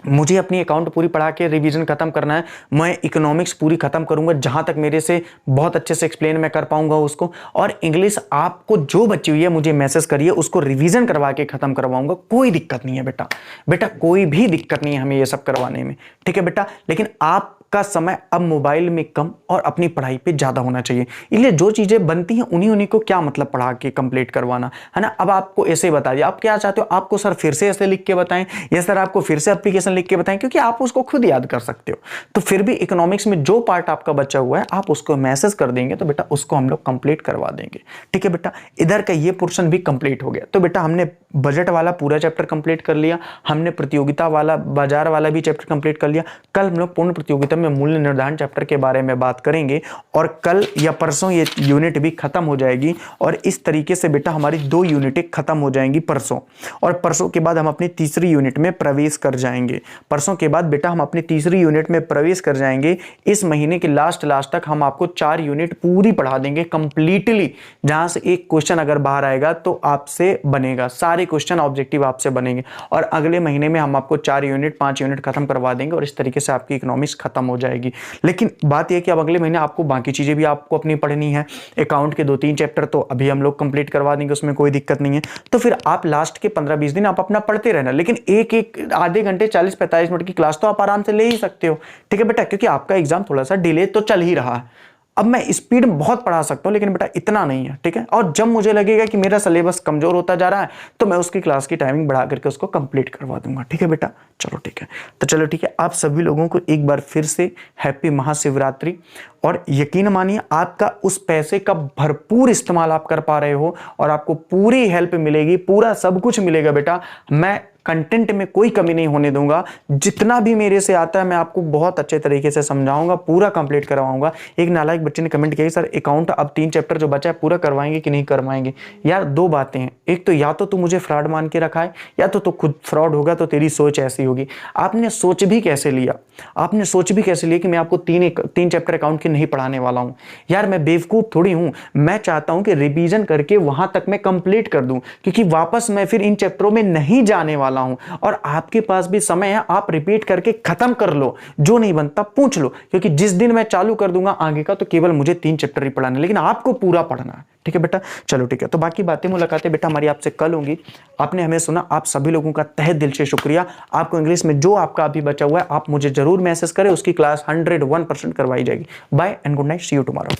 मुझे अपनी अकाउंट पूरी पढ़ा के रिवीजन खत्म करना है। मैं इकोनॉमिक्स पूरी खत्म करूंगा, जहां तक मेरे से बहुत अच्छे से एक्सप्लेन मैं कर पाऊंगा उसको। और इंग्लिश आपको जो बची हुई है मुझे मैसेज करिए, उसको रिवीजन करवा के खत्म करवाऊंगा, कोई दिक्कत नहीं है बेटा। बेटा कोई भी दिक्कत नहीं है हमें ये सब करवाने में, ठीक है बेटा। लेकिन आप का समय अब मोबाइल में कम और अपनी पढ़ाई पे ज्यादा होना चाहिए। इसलिए जो चीजें बनती हैं उन्हीं को क्या मतलब पढ़ा के कंप्लीट करवाना है ना। अब आपको ऐसे बता दिया, आप क्या चाहते हो, आपको सर फिर से ऐसे लिख के बताएं या सर आपको फिर से एप्लीकेशन लिख के बताएं, क्योंकि आप उसको खुद याद कर सकते हो। तो फिर भी इकोनॉमिक्स में जो पार्ट आपका बचा हुआ है आप उसको मैसेज कर देंगे तो बेटा उसको हम लोग कंप्लीट करवा देंगे, ठीक है बेटा। इधर का ये पोर्शन भी कंप्लीट हो गया। तो बेटा हमने बजट वाला पूरा चैप्टर कंप्लीट कर लिया, हमने प्रतियोगिता वाला, बाजार वाला भी चैप्टर कंप्लीट कर लिया। कल हम लोग पूर्ण प्रतियोगिता में मूल्य निर्धारण चैप्टर के बारे में बात करेंगे, और कल या परसों ये यूनिट भी खत्म हो जाएगी। और इस तरीके से बेटा हमारी 2 यूनिटें खत्म हो जाएंगी परसों, और परसों के बाद हम अपनी तीसरी यूनिट में प्रवेश कर जाएंगे। परसों के बाद बेटा हम अपनी तीसरी यूनिट में प्रवेश कर जाएंगे। इस महीने के लास्ट तक हम आपको 4 यूनिट पूरी पढ़ा देंगे कंप्लीटली, जहां से एक क्वेश्चन अगर बाहर आएगा तो आपसे बनेगा, सारे क्वेश्चन ऑब्जेक्टिव आपसे बनेंगे। और अगले महीने में हम आपको 4 यूनिट 5 यूनिट खत्म करवा देंगे, और इस तरीके से आपकी इकोनॉमिक्स खत्म हो जाएगी। लेकिन बात यह कि अब अगले महीने आपको बाकी चीजें भी आपको अपनी पढ़नी है। अकाउंट के 2-3 चैप्टर तो अभी हम लोग कंप्लीट करवा देंगे, उसमें कोई दिक्कत नहीं है। तो फिर आप लास्ट के 15-20 दिन आप अपना पढ़ते रहना, लेकिन एक आधे घंटे 40-45 मिनट की क्लास तो आप आराम से ले ही सकते हो, ठीक है बेटा। क्योंकि आपका एग्जाम थोड़ा सा डिले तो चल ही रहा है। अब मैं स्पीड में बहुत पढ़ा सकता हूं, लेकिन बेटा इतना नहीं है, ठीक है। और जब मुझे लगेगा कि मेरा सिलेबस कमजोर होता जा रहा है तो मैं उसकी क्लास की टाइमिंग बढ़ा करके उसको कंप्लीट करवा दूंगा, ठीक है बेटा। चलो ठीक है, तो चलो ठीक है, आप सभी लोगों को एक बार फिर से हैप्पी महाशिवरात्रि। और यकीन मानिए आपका उस पैसे का भरपूर इस्तेमाल आप कर पा रहे हो, और आपको पूरी हेल्प मिलेगी, पूरा सब कुछ मिलेगा बेटा। मैं कंटेंट में कोई कमी नहीं होने दूंगा, जितना भी मेरे से आता है मैं आपको बहुत अच्छे तरीके से समझाऊंगा, पूरा कंप्लीट करवाऊंगा। एक नालायक बच्चे ने कमेंट किया सर अकाउंट अब 3 चैप्टर जो बचा है पूरा करवाएंगे कि नहीं करवाएंगे। यार 2 बातें हैं, एक तो या तो तू मुझे फ्रॉड मान के रखा है, या तो तू खुद फ्रॉड होगा, तो तेरी सोच ऐसी होगी। आपने सोच भी कैसे लिया, आपने सोच भी कैसे लिया कि मैं आपको 3 चैप्टर अकाउंट के नहीं पढ़ाने वाला हूं। यार मैं बेवकूफ थोड़ी हूं, मैं चाहता हूं कि रिवीजन करके वहां तक मैं कंप्लीट कर दूं, क्योंकि वापस मैं फिर इन चैप्टरों में नहीं जाने वाला हूं। और आपके पास भी समय है, आप रिपीट करके खत्म कर लो, जो नहीं बनता पूछ लो, क्योंकि जिस दिन मैं चालू कर दूंगा आगे का तो केवल मुझे 3 चैप्टर ही पढ़ाना है, लेकिन आपको पूरा पढ़ना है, ठीक है बेटा। चलो ठीक है, तो बाकी बातें मुलाकातें बेटा हमारी आपसे कल होंगी। आपने हमें सुना, आप सभी लोगों का तहे दिल से शुक्रिया। आपको इंग्लिश में जो आपका अभी बचा हुआ है आप मुझे जरूर मैसेज करें, उसकी क्लास 101% करवाई जाएगी। Bye and good night, see you tomorrow.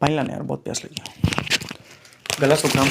पानी लाने यार, बहुत प्यास लगी, गला सूख रहा हूं।